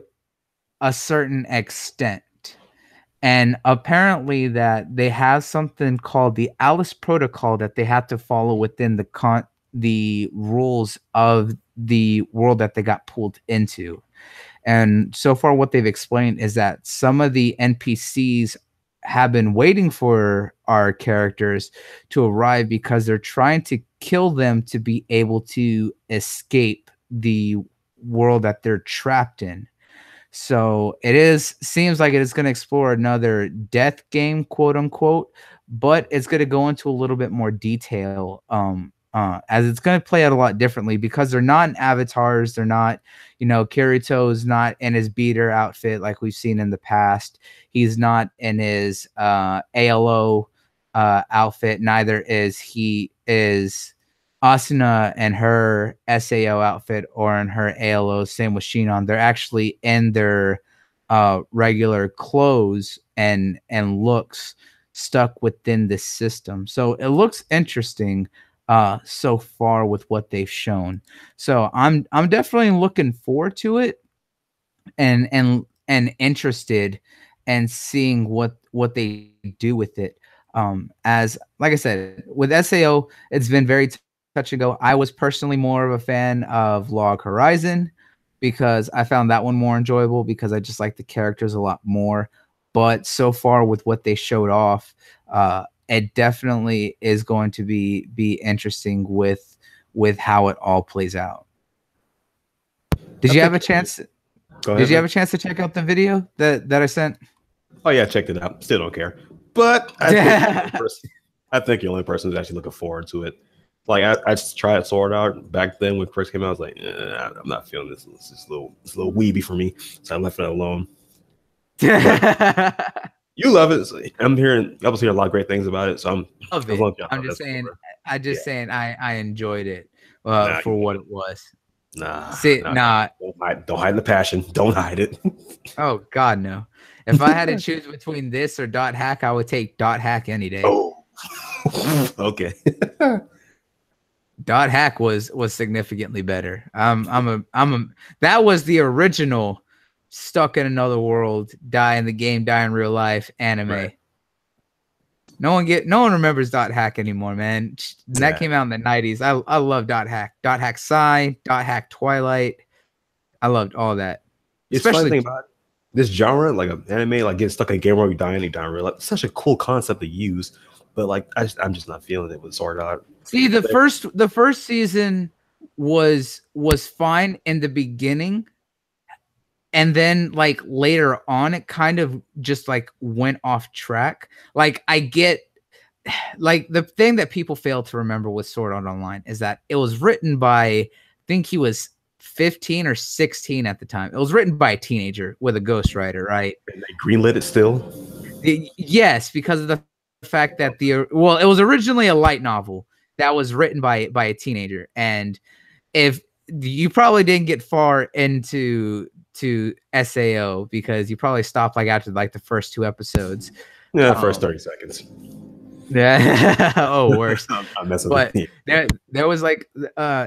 a certain extent. And apparently that they have something called the Alice Protocol that they have to follow within the rules of the world that they got pulled into. And so far what they've explained is that some of the NPCs have been waiting for our characters to arrive because they're trying to kill them to be able to escape the world that they're trapped in. So seems like it is going to explore another death game, quote unquote, but it's going to go into a little bit more detail, as it's going to play out a lot differently because they're not in avatars. They're not, Kirito's not in his beater outfit like we've seen in the past. He's not in his ALO outfit. Neither is Asuna and her SAO outfit or in her ALO. Same with Shinon. They're actually in their regular clothes and looks stuck within this system. So it looks interesting so far with what they've shown. So I'm definitely looking forward to it and interested and seeing what they do with it. As like I said, with SAO, it's been very touch and go. I was personally more of a fan of Log Horizon because I found that one more enjoyable because I just like the characters a lot more. But so far with what they showed off, it definitely is going to be interesting with how it all plays out. Did you have a chance? Go ahead, did you have a chance to check out the video that I sent? Oh yeah, I checked it out. Still don't care. But I think you're the only person who's actually looking forward to it. Like I just tried Sword Art back then when it first came out. I was like, I'm not feeling this. It's just a little weeby for me, so I left it alone. You love it. So I was hearing a lot of great things about it. So I'm just saying. I enjoyed it for what it was. Nah. Don't hide the passion. Don't hide it. Oh God, no. If I had to choose between this or Dot Hack, I would take Dot Hack any day. Oh, Okay. Dot Hack was significantly better. That was the original stuck in another world, die in the game, die in real life anime. Right. No one remembers Dot Hack anymore, man. That came out in the 90s. I love Dot Hack. Dot Hack Psy, Dot Hack Twilight. I loved all that. It's funny thing about this genre, like an anime, like getting stuck in a game where you die in real life. It's such a cool concept to use, but like I'm just not feeling it with Sword Art. See, the first season was fine in the beginning, and then like later on it kind of just like went off track. Like I get like the thing that people fail to remember with Sword Art Online is that it was written by, I think he was 15 or 16 at the time. It was written by a teenager with a ghostwriter, right? And they greenlit it still? Yes, because of the fact that it was originally a light novel that was written by a teenager, and if you probably didn't get far into SAO because you probably stopped like after like the first 2 episodes. Yeah, first 30 seconds. Yeah. Oh, worse. I'm messing but with there was like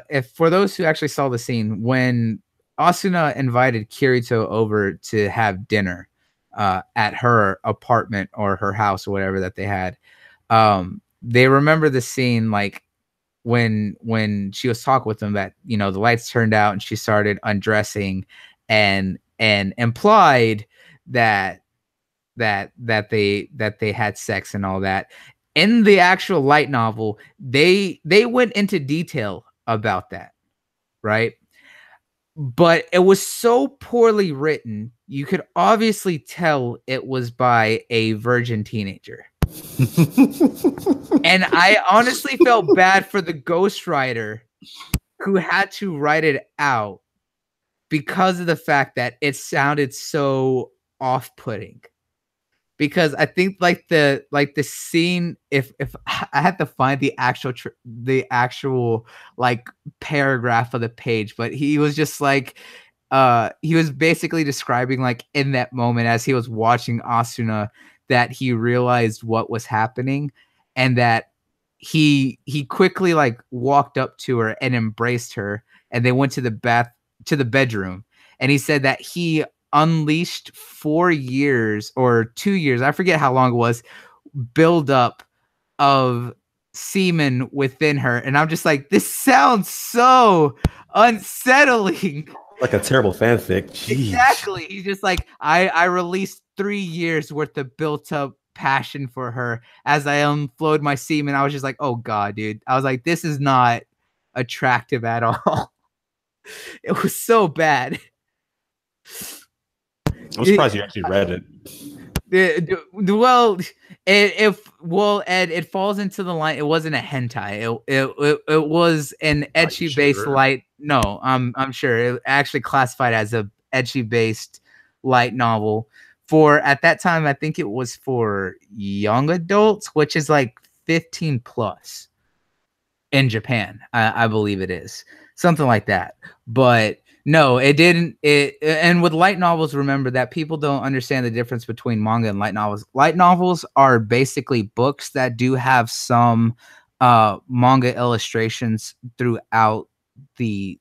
if for those who actually saw the scene when Asuna invited Kirito over to have dinner at her apartment or her house or whatever that they had, they remember the scene like when she was talking with them that, you know, the lights turned out and she started undressing and implied that they had sex and all that. In the actual light novel, they went into detail about that, right? But it was so poorly written, you could obviously tell it was by a virgin teenager. And I honestly felt bad for the ghostwriter who had to write it out because of the fact that it sounded so off-putting. Because I think like the scene, if I had to find the actual like paragraph of the page, but he was just like he was basically describing like in that moment as he was watching Asuna that he realized what was happening and that he quickly like walked up to her and embraced her, and they went to the bedroom, and he said that he unleashed 4 years or 2 years, I forget how long it was, build up of semen within her. And I'm just like, this sounds so unsettling. Like a terrible fanfic. Jeez. Exactly. He's just like, I released 3 years worth of built up passion for her as I unflowed my semen. I was just like, oh god, dude. I was like, this is not attractive at all. It was so bad. I'm surprised you actually read it. Well, it falls into the line. It wasn't a hentai. It was an ecchi based light. No, I'm sure it actually classified as a ecchi based light novel. For at that time, I think it was for young adults, which is like 15 plus in Japan. I believe it is something like that. But no, it didn't. And with light novels, remember that people don't understand the difference between manga and light novels. Light novels are basically books that do have some manga illustrations throughout the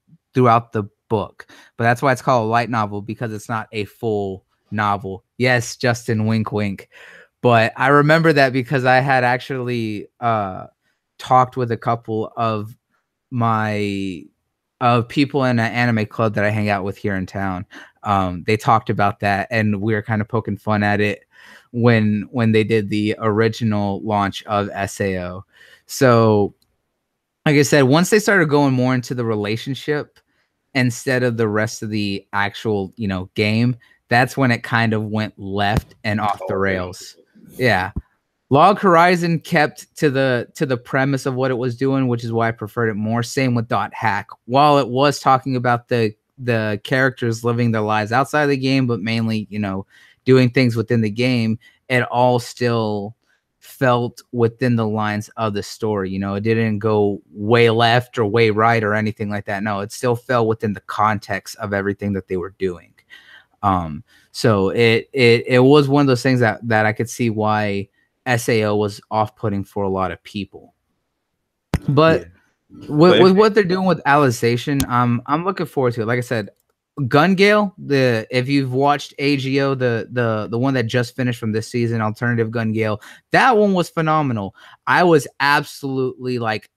book. But that's why it's called a light novel, because it's not a full novel. Yes, Justin, wink, wink. But I remember that because I had actually talked with a couple of my people in an anime club that I hang out with here in town. They talked about that, and we were kind of poking fun at it when they did the original launch of SAO. So, like I said, once they started going more into the relationship instead of the rest of the actual, game, that's when it kind of went left and off the rails. Yeah. Log Horizon kept to the premise of what it was doing, which is why I preferred it more. Same with Dot Hack. While it was talking about the characters living their lives outside of the game, but mainly, doing things within the game, it all still felt within the lines of the story. It didn't go way left or way right or anything like that. No, it still fell within the context of everything that they were doing. So it was one of those things that I could see why SAO was off-putting for a lot of people. But But with what they're doing with Alization, I'm looking forward to it. Like I said, Gun Gale, if you've watched AGO, the one that just finished from this season, Alternative Gun Gale, that one was phenomenal. I was absolutely like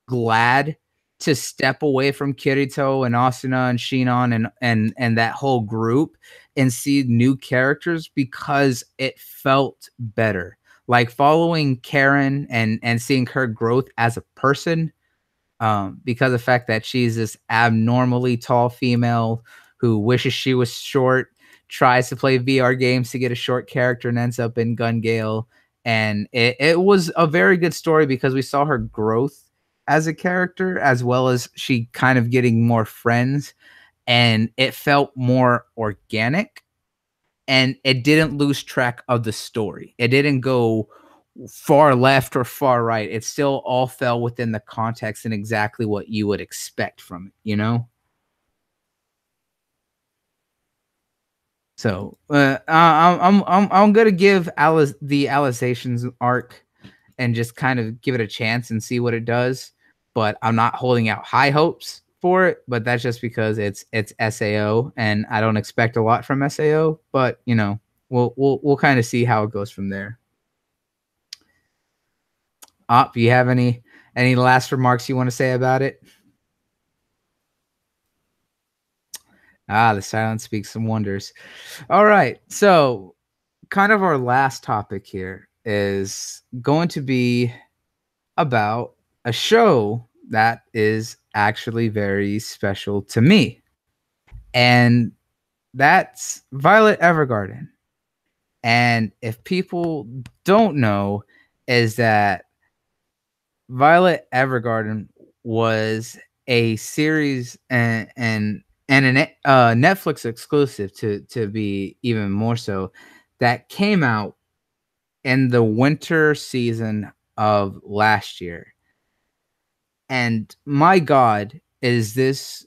glad to step away from Kirito and Asuna and Shinon and that whole group and see new characters because it felt better. Like following Karen and seeing her growth as a person, because of the fact that she's this abnormally tall female who wishes she was short, tries to play VR games to get a short character and ends up in Gun Gale. And it was a very good story because we saw her growth as a character, as well as she kind of getting more friends, and it felt more organic, and it didn't lose track of the story. It didn't go far left or far right. It still all fell within the context and exactly what you would expect from it, you know? So I'm gonna give Alice the Alizations arc and just kind of give it a chance and see what it does. But I'm not holding out high hopes for it. But that's just because it's SAO and I don't expect a lot from SAO. But you know, we'll kind of see how it goes from there. Op, you have any last remarks you want to say about it? Ah, the silence speaks some wonders. All right, so kind of our last topic here is going to be about a show that is actually very special to me, and that's Violet Evergarden. And if people don't know, is that Violet Evergarden was a series and an Netflix exclusive to be even more so, that came out in the winter season of last year. And my God, is this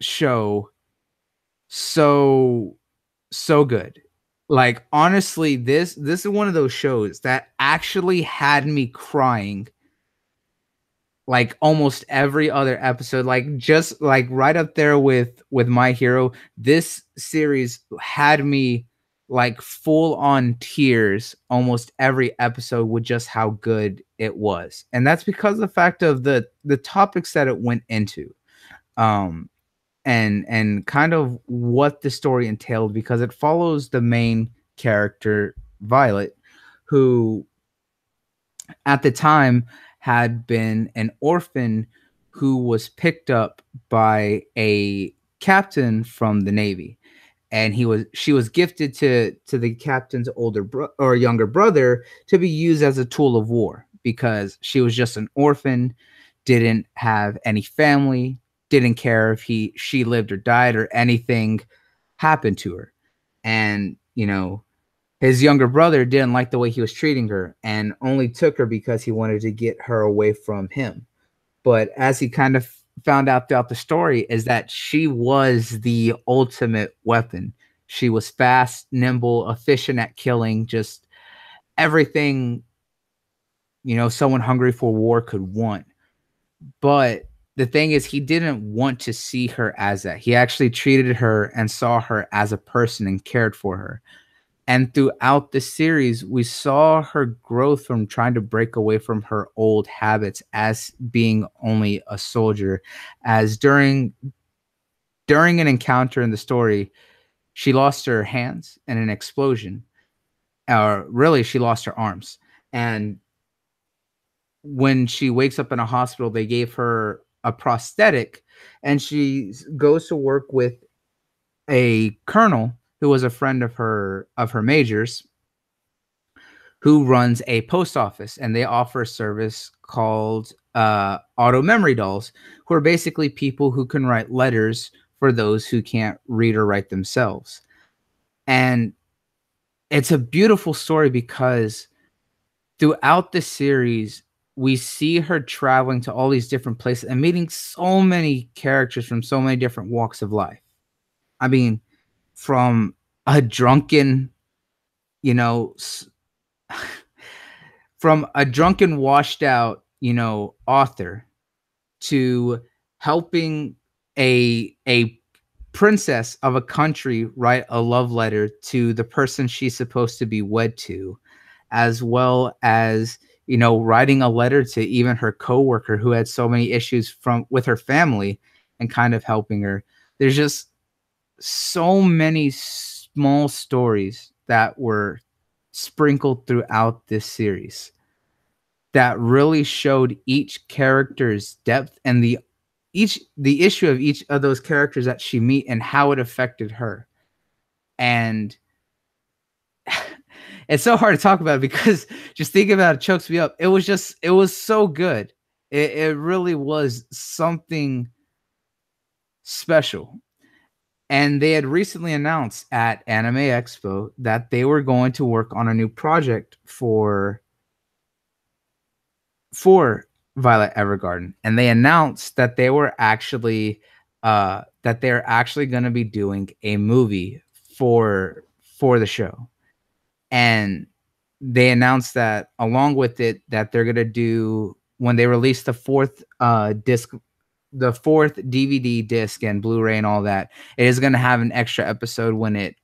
show so good. Like honestly, this is one of those shows that actually had me crying like almost every other episode, like just like right up there with My Hero. This series had me like full on tears almost every episode with just how good it was. And that's because of the fact of the topics that it went into. And kind of what the story entailed, because it follows the main character Violet, who at the time had been an orphan who was picked up by a captain from the Navy, and she was gifted to the captain's younger brother to be used as a tool of war, because she was just an orphan, didn't have any family, didn't care if she lived or died or anything happened to her. And you know, his younger brother didn't like the way he was treating her and only took her because he wanted to get her away from him. But as he kind of found out throughout the story, is that she was the ultimate weapon. She was fast, nimble, efficient at killing, just everything, you know, someone hungry for war could want. But the thing is, he didn't want to see her as that. He actually treated her and saw her as a person and cared for her. And throughout the series, we saw her growth from trying to break away from her old habits as being only a soldier. As during an encounter in the story, she lost her hands in an explosion. Or really, she lost her arms. And when she wakes up in a hospital, they gave her a prosthetic, and she goes to work with a colonel who was a friend of her major's, who runs a post office, and they offer a service called auto memory dolls, who are basically people who can write letters for those who can't read or write themselves. And it's a beautiful story because throughout the series, we see her traveling to all these different places and meeting so many characters from so many different walks of life. I mean, from a drunken, you know, from a drunken, washed out, author to helping a princess of a country write a love letter to the person she's supposed to be wed to, as well as writing a letter to even her coworker who had so many issues with her family and kind of helping her. There's just so many small stories that were sprinkled throughout this series that really showed each character's depth and the issue of each of those characters that she meet and how it affected her. And it's so hard to talk about because just thinking about it chokes me up. It was so good. It really was something special. And they had recently announced at Anime Expo that they were going to work on a new project for Violet Evergarden, and they announced that they were actually going to be doing a movie for the show. And they announced that along with it that they're going to do, when they release the fourth DVD disc and Blu-ray and all that, it is going to have an extra episode when it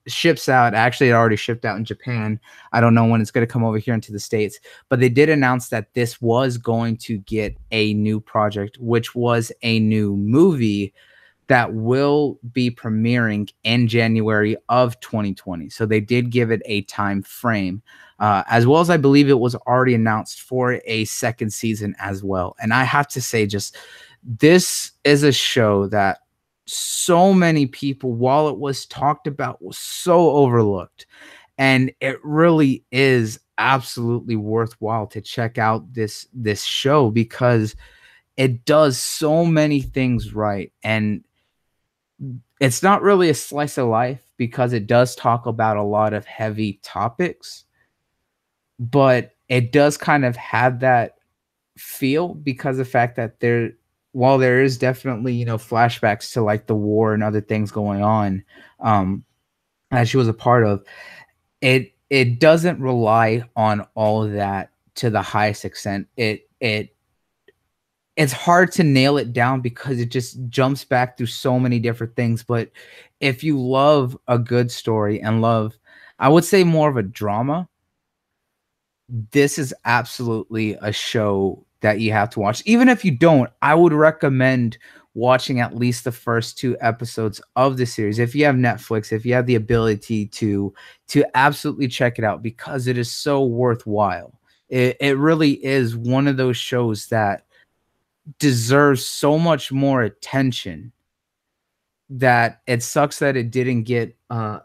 ships out. Actually, it already shipped out in Japan. I don't know when it's going to come over here into the States, but they did announce that this was going to get a new project, which was a new movie that will be premiering in January of 2020. So they did give it a time frame, as well as I believe it was already announced for a second season as well. And I have to say, just this is a show that so many people, while it was talked about, was so overlooked. And it really is absolutely worthwhile to check out this show because it does so many things right. And it's not really a slice of life because it does talk about a lot of heavy topics, but it does kind of have that feel because of the fact that while there is definitely, flashbacks to like the war and other things going on, that she was a part of, it doesn't rely on all of that to the highest extent. It's hard to nail it down because it just jumps back through so many different things. But if you love a good story and love, I would say, more of a drama, this is absolutely a show that you have to watch. Even if you don't, I would recommend watching at least the first 2 episodes of the series. If you have Netflix, if you have the ability to absolutely check it out, because it is so worthwhile. It really is one of those shows that deserves so much more attention that it sucks that it didn't get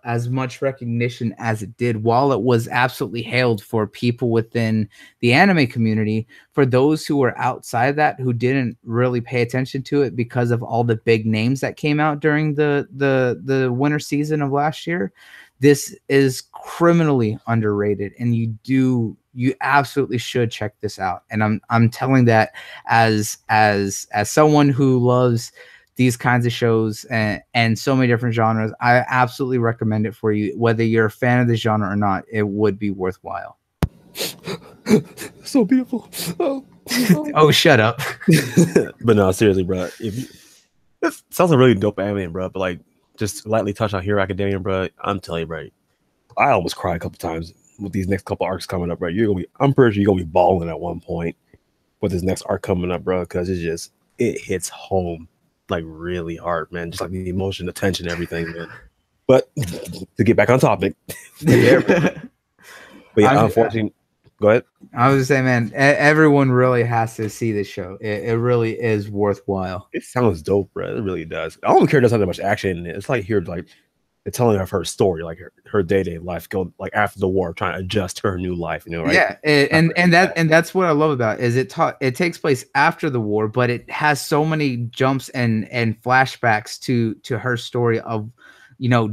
as much recognition as it did, while it was absolutely hailed for people within the anime community. For those who were outside that, who didn't really pay attention to it because of all the big names that came out during the winter season of last year, this is criminally underrated, and you absolutely should check this out. And I'm telling that as someone who loves these kinds of shows and so many different genres, I absolutely recommend it for you. Whether you're a fan of the genre or not, it would be worthwhile. So beautiful. Oh, shut up. But no, seriously, bro. It sounds like a really dope anime, bro. But like, just lightly touch on Hero Academia, bro. I'm telling you, bro. I almost cried a couple times with these next couple arcs coming up, bro. I'm pretty sure you're gonna be bawling at one point with this next arc coming up, bro, because it hits home like really hard, man. Just like the emotion, the tension, everything, man. But to get back on topic, but yeah, unfortunately, go ahead. I was just saying, man, everyone really has to see this show. It really is worthwhile. It sounds dope, bro. It really does. I don't care. It doesn't have that much action in it. It's like here, like the telling of her story, like her day-to-day life, go like after the war, trying to adjust to her new life, right? Yeah, and that's what I love about it, is it takes place after the war, but it has so many jumps and flashbacks to her story of,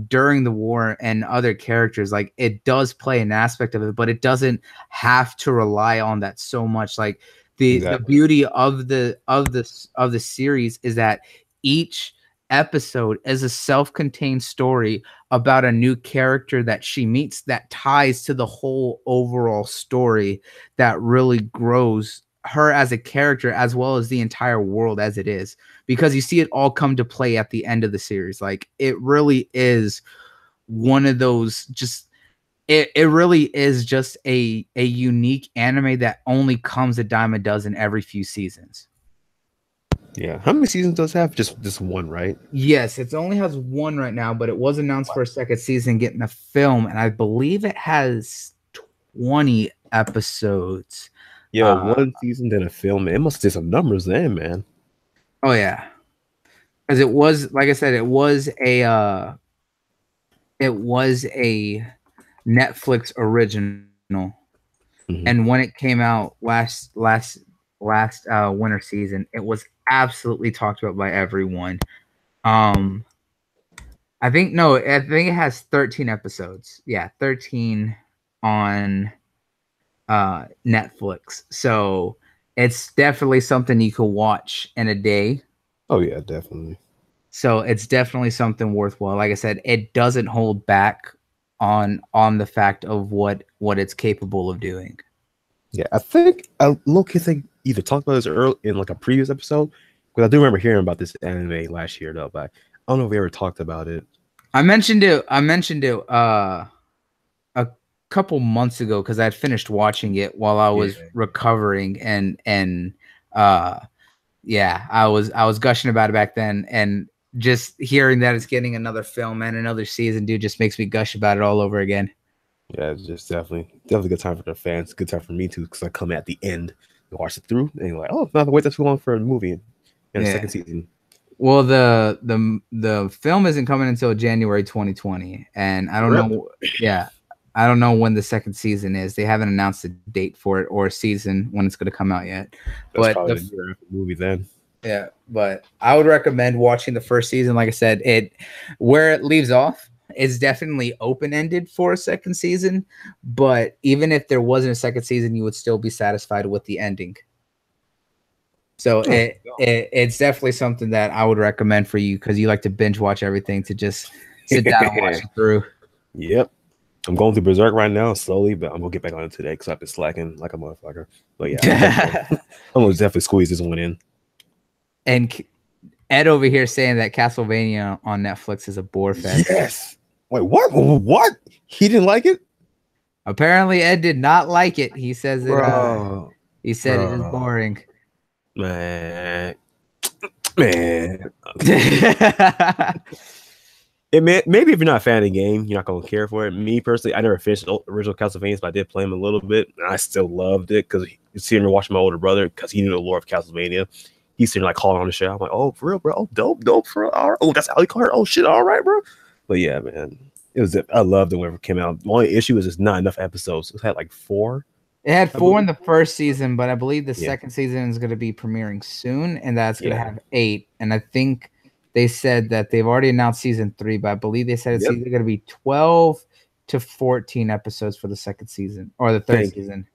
during the war and other characters. Like, it does play an aspect of it, but it doesn't have to rely on that so much. Like the beauty of the series is that each episode is a self-contained story about a new character that she meets that ties to the whole overall story that really grows her as a character as well as the entire world as it is, because you see it all come to play at the end of the series. Like, it really is one of those just it really is just a unique anime that only comes a dime a dozen every few seasons. Yeah. How many seasons does it have? Just one, right? Yes, it only has one right now, but it was announced for a second season getting a film, and I believe it has 20 episodes. Yeah, one season, then a film. It must have some numbers then, man. Oh yeah. Because it was, like I said, it was a Netflix original. Mm-hmm. And when it came out last winter season, it was absolutely talked about by everyone. I think it has 13 episodes. Yeah, 13 on Netflix. So it's definitely something you can watch in a day. Oh yeah, definitely. So it's definitely something worthwhile. Like I said, it doesn't hold back on the fact of what it's capable of doing. Yeah, I think low-key think either talked about this early in like a previous episode, because I do remember hearing about this anime last year though, but I don't know if we ever talked about it. I mentioned it a couple months ago because I had finished watching it while I was recovering, and yeah, I was gushing about it back then, and just hearing that it's getting another film and another season, dude, just makes me gush about it all over again. Yeah, it's just definitely a good time for the fans. Good time for me too, because I come at the end and watch it through, and you're like, oh, not to wait that too long for a movie in the second season. Well, the film isn't coming until January 2020, and I don't know. Yeah, I don't know when the second season is. They haven't announced a date for it or a season when it's going to come out yet. That's probably the year after the movie then. Yeah, but I would recommend watching the first season. Like I said, where it leaves off is definitely open-ended for a second season. But even if there wasn't a second season, you would still be satisfied with the ending. So it's definitely something that I would recommend for you because you like to binge watch everything, to just sit down and watch it through. Yep. I'm going through Berserk right now slowly, but I'm going to get back on it today because I've been slacking like a motherfucker. But yeah, I'm going to definitely squeeze this one in. And Ed over here saying that Castlevania on Netflix is a bore fest. Yes. Wait, what? What? He didn't like it? Apparently, Ed did not like it. He says it. He said it is boring. Man. Maybe if you're not a fan of the game, you're not going to care for it. Me personally, I never finished the original Castlevania, but I did play them a little bit, and I still loved it because he's sitting there watching my older brother because he knew the lore of Castlevania. He's sitting like calling on the show. I'm like, oh, for real, bro? Oh, dope, for real. All right. Oh, that's how he called it. Oh, shit, all right, bro. But yeah, man, I loved it whenever it came out. The only issue was just not enough episodes. It had like 4. It had 4 in the first season, but I believe the second season is going to be premiering soon, and that's going to have 8. And I think they said that they've already announced season 3, but I believe they said it's either going to be 12 to 14 episodes for the second season or the third season.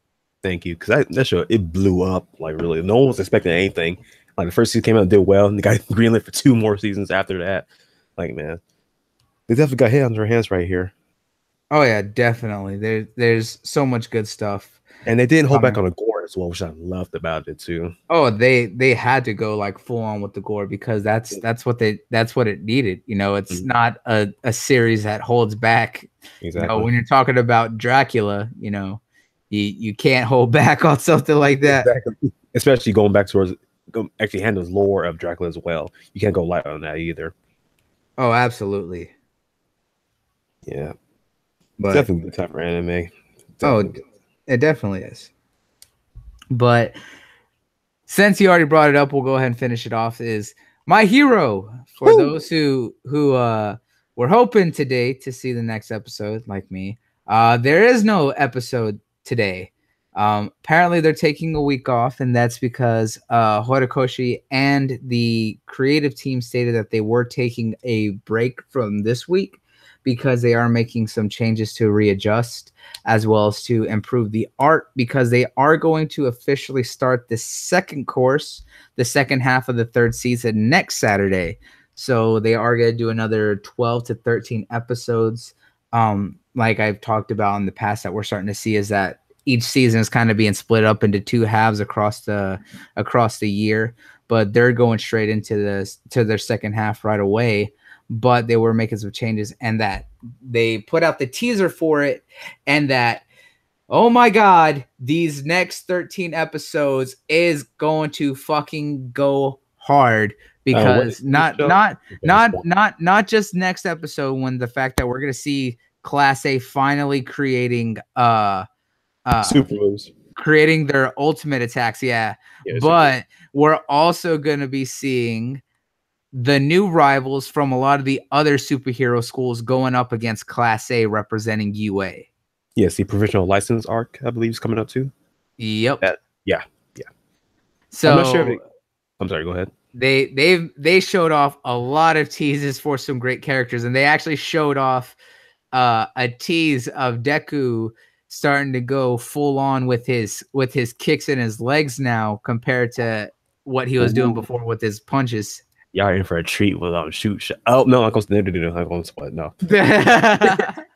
Thank you, because that show, it blew up like really. No one was expecting anything. Like the first season came out and did well, and they got greenlit for 2 more seasons after that. Like, man, they definitely got hit on their hands right here. Oh yeah, definitely. There's so much good stuff, and they didn't hold back on the gore as well, which I loved about it too. Oh, they had to go like full on with the gore because that's what it needed. You know, it's not a series that holds back. Exactly. You know, when you're talking about Dracula, you know, you can't hold back on something like that. Exactly. Especially going back towards actually handles lore of Dracula as well. You can't go light on that either. Oh, absolutely. Yeah, but definitely the time for anime. Definitely. Oh, it definitely is. But since you already brought it up, we'll go ahead and finish it off. Is My Hero for those who were hoping today to see the next episode, like me. There is no episode today. Apparently, they're taking a week off, and that's because Horikoshi and the creative team stated that they were taking a break from this week because they are making some changes to readjust as well as to improve the art, because they are going to officially start the second course, the second half of the 3rd season next Saturday. So they are going to do another 12 to 13 episodes. Like I've talked about in the past, that we're starting to see is that each season is kind of being split up into two halves across the year, but they're going straight into their second half right away. But they were making some changes, and that they put out the teaser for it, and that, oh my God, these next 13 episodes is going to fucking go hard. Because not just next episode, when the fact that we're gonna see Class A finally creating super moves, creating their ultimate attacks, but we're also gonna be seeing the new rivals from a lot of the other superhero schools going up against Class A representing UA. Yes, the provisional license arc, I believe, is coming up too. Yep. Yeah. So I'm not sure. I'm sorry. Go ahead. They showed off a lot of teases for some great characters, and they actually showed off a tease of Deku starting to go full on with his kicks in his legs now, compared to what he was doing before with his punches. Y'all are in for a treat with shoot. Oh no, I'm going to split. No.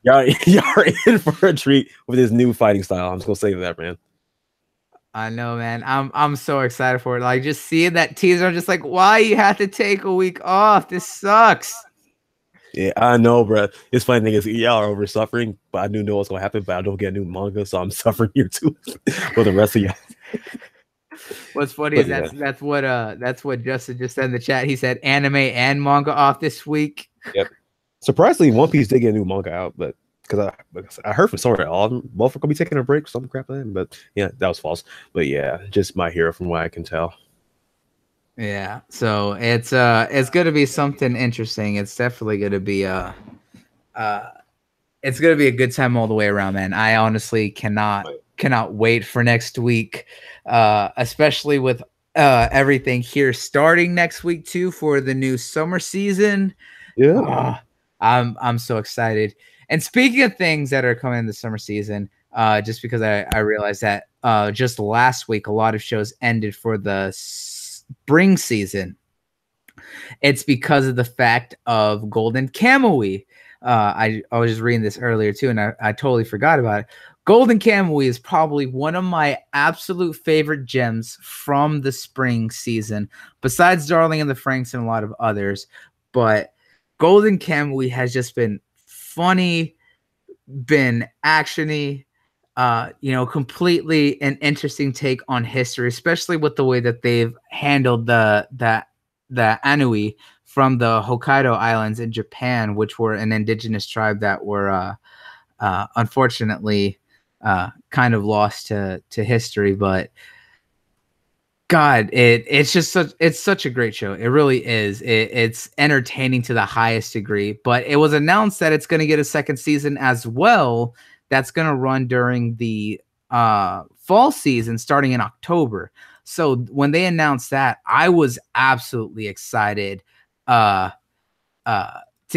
y'all are in for a treat with his new fighting style. I'm just gonna say that, man. I know, man. I'm so excited for it. Like, just seeing that teaser, I'm just like, why you have to take a week off? This sucks. Yeah, I know, bro. It's funny thing is y'all are over suffering, but I do know what's gonna happen. But I don't get a new manga, so I'm suffering here too for the rest of y'all. What's funny is that's what Justin just said in the chat. He said anime and manga off this week. Yep. Surprisingly, One Piece did get a new manga out, but because I heard from somewhere all of them both are gonna be taking a break, some crap like that. But yeah, that was false. But yeah, just My Hero from what I can tell. Yeah, so it's gonna be something interesting. It's definitely gonna be it's gonna be a good time all the way around, man. I honestly cannot wait for next week, especially with everything here starting next week too for the new summer season. Yeah, I'm so excited. And speaking of things that are coming in the summer season, just because I realized that just last week a lot of shows ended for the spring season. It's because of the fact of Golden Kamuy. I was just reading this earlier too, and I totally forgot about it. Golden Kamuy is probably one of my absolute favorite gems from the spring season, besides Darling in the Franxx and a lot of others. But Golden Kamuy has just been funny, been actiony, completely an interesting take on history, especially with the way that they've handled the Anui from the Hokkaido Islands in Japan, which were an indigenous tribe that were unfortunately kind of lost to history. But God, it's such a great show. It really is. It's entertaining to the highest degree. But it was announced that it's going to get a second season as well. That's going to run during the fall season, starting in October. So when they announced that, I was absolutely excited to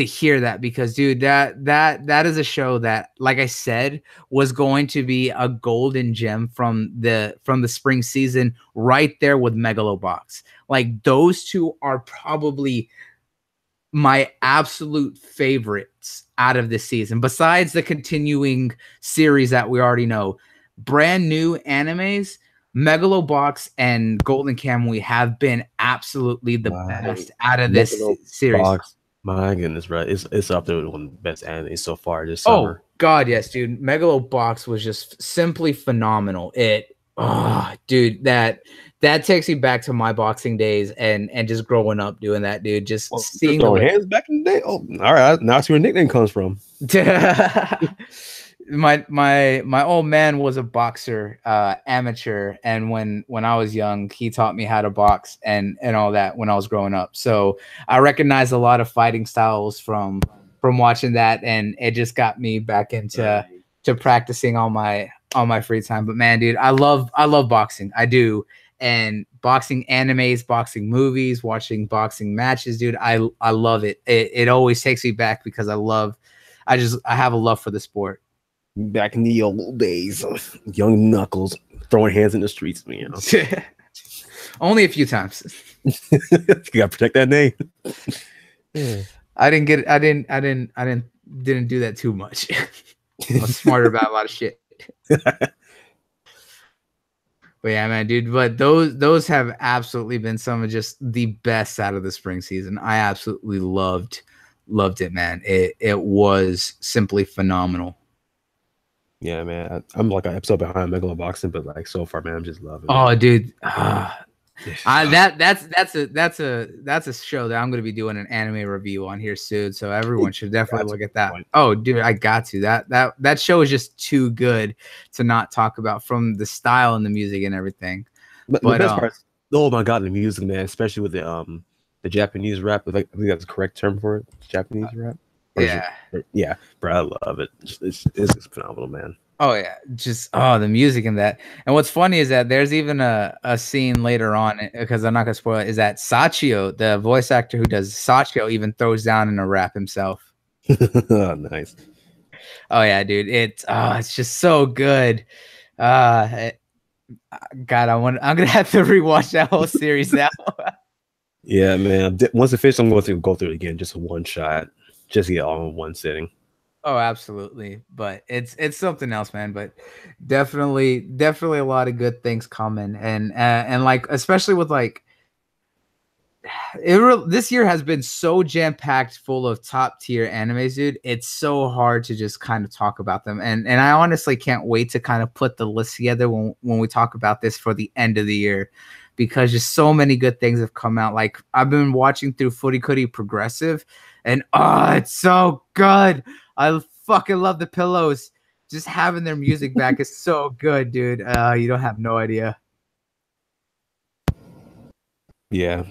hear that, because dude, that is a show that, like I said, was going to be a golden gem from the spring season, right there with Megalobox. Like, those two are probably my absolute favorites out of this season, besides the continuing series that we already know. Brand new animes, Megalobox and Golden Kamuy have been absolutely the best out of this series. My goodness, bro. It's up there with one of the best animes so far this summer. Oh, God, yes, dude. Megalobox was just simply phenomenal. Dude, that takes me back to my boxing days and just growing up doing that, dude. Just seeing throwing hands back in the day. Oh, all right. Now I see where nickname comes from. My old man was a boxer, amateur, and when I was young, he taught me how to box and all that when I was growing up. So I recognized a lot of fighting styles from watching that, and it just got me back into practicing on my free time. But man, dude, I love boxing. I do. And boxing animes, boxing movies, watching boxing matches, dude, I love it. It always takes me back because I have a love for the sport. Back in the old days, young Knuckles throwing hands in the streets, man. Only a few times. You gotta protect that name. I didn't do that too much. I was smarter about a lot of shit. But yeah, man, dude. But those have absolutely been some of just the best out of the spring season. I absolutely loved it, man. It was simply phenomenal. Yeah, man. I'm like an episode behind Megaloboxing, but like so far, man, I'm just loving it. Oh, dude. That's a show that I'm going to be doing an anime review on here soon, so everyone should definitely look at that. Oh, dude, I got to. That show is just too good to not talk about, from the style and the music and everything. But the best part, oh my god, the music, man, especially with the Japanese rap. Like, I think that's the correct term for it. Japanese rap. Yeah, bro, I love it. It's phenomenal, man. Oh yeah, just the music in that. And what's funny is that there's even a scene later on, because I'm not gonna spoil it, is that Sachio, the voice actor who does Sachio, even throws down in a rap himself. Nice. Oh yeah, dude, it's just so good. God, I'm gonna have to rewatch that whole series now. Yeah, man. Once it finishes, I'm going to go through it again, just one shot, just to get all in one sitting. Oh, absolutely. But it's something else, man. But definitely a lot of good things coming, and like, especially with like, this year has been so jam-packed full of top tier animes, dude. It's so hard to just kind of talk about them, and I honestly can't wait to kind of put the list together when we talk about this for the end of the year, because just so many good things have come out. Like, I've been watching through Furikuri Progressive, and it's so good. I fucking love the pillows. Just having their music back is so good, dude. You don't have no idea. Yeah,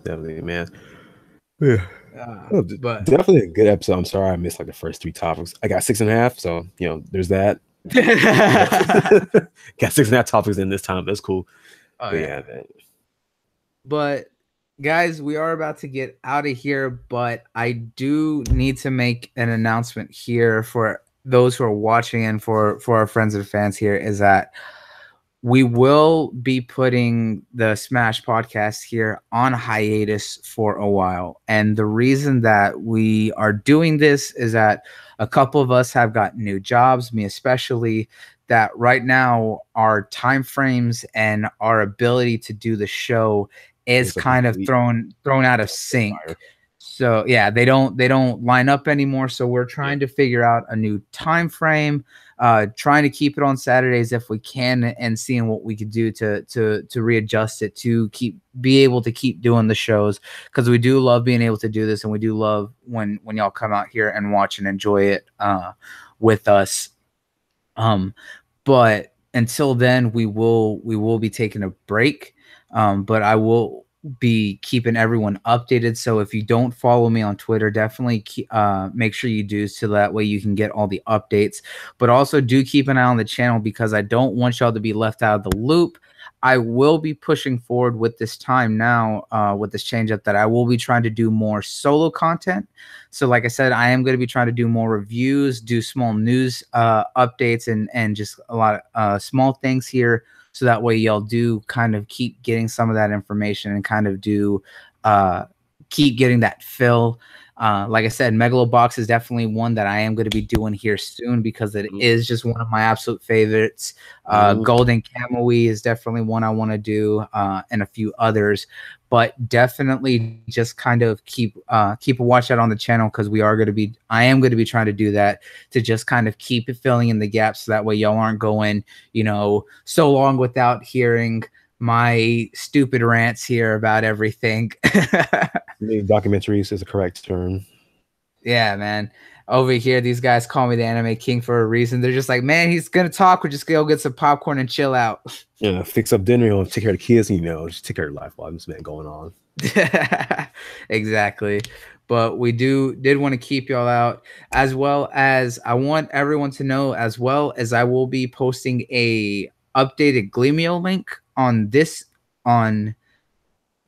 definitely, man. Yeah, but definitely a good episode. I'm sorry I missed like the first 3 topics. I got 6.5, so there's that. Got 6.5 topics in this time. That's cool. Oh, yeah, man. But guys, we are about to get out of here, but I do need to make an announcement here for those who are watching, and for our friends and fans here, is that we will be putting the Smash podcast here on hiatus for a while. And the reason that we are doing this is that a couple of us have got new jobs, me especially, that right now our time frames and our ability to do the show is kind of thrown out of sync. So yeah, they don't line up anymore. So we're trying to figure out a new time frame, trying to keep it on Saturdays if we can, and seeing what we could do to readjust it to be able to keep doing the shows, because we do love being able to do this, and we do love when y'all come out here and watch and enjoy it with us. But until then, we will be taking a break. But I will be keeping everyone updated. So if you don't follow me on Twitter, definitely make sure you do, so that way you can get all the updates. But also do keep an eye on the channel, because I don't want y'all to be left out of the loop. I will be pushing forward with this time now, with this change up, that I will be trying to do more solo content. So like I said, I am going to be trying to do more reviews, do small news updates, and just a lot of small things here. So that way y'all do kind of keep getting some of that information, and kind of do keep getting that fill. Like I said, Megalobox is definitely one that I am going to be doing here soon, because it is just one of my absolute favorites. Golden Camo is definitely one I want to do, and a few others. But definitely just kind of keep a watch out on the channel, because I am going to be trying to do that, to just kind of keep it filling in the gaps, so that way y'all aren't going, so long without hearing my stupid rants here about everything. Documentaries is the correct term. Yeah, man. Over here, these guys call me the anime king for a reason. They're just like, man, he's gonna talk. We're just gonna go get some popcorn and chill out. Yeah, fix up dinner, take care of the kids, just take care of life while this man going on. Exactly. But we did want to keep y'all out, as well as I want everyone to know, as well as I will be posting a updated Gleamio link on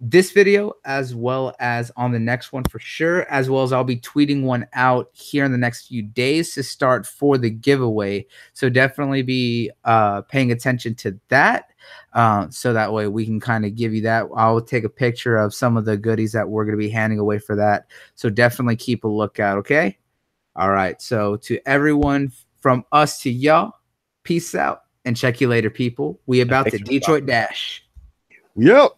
this video as well as on the next one for sure, as well as I'll be tweeting one out here in the next few days to start for the giveaway. So definitely be paying attention to that. So that way we can kind of give you that. I'll take a picture of some of the goodies that we're going to be handing away for that. So definitely keep a lookout. Okay. All right. So to everyone from us to y'all, peace out and check you later, people. We about to Detroit Dash. Yep.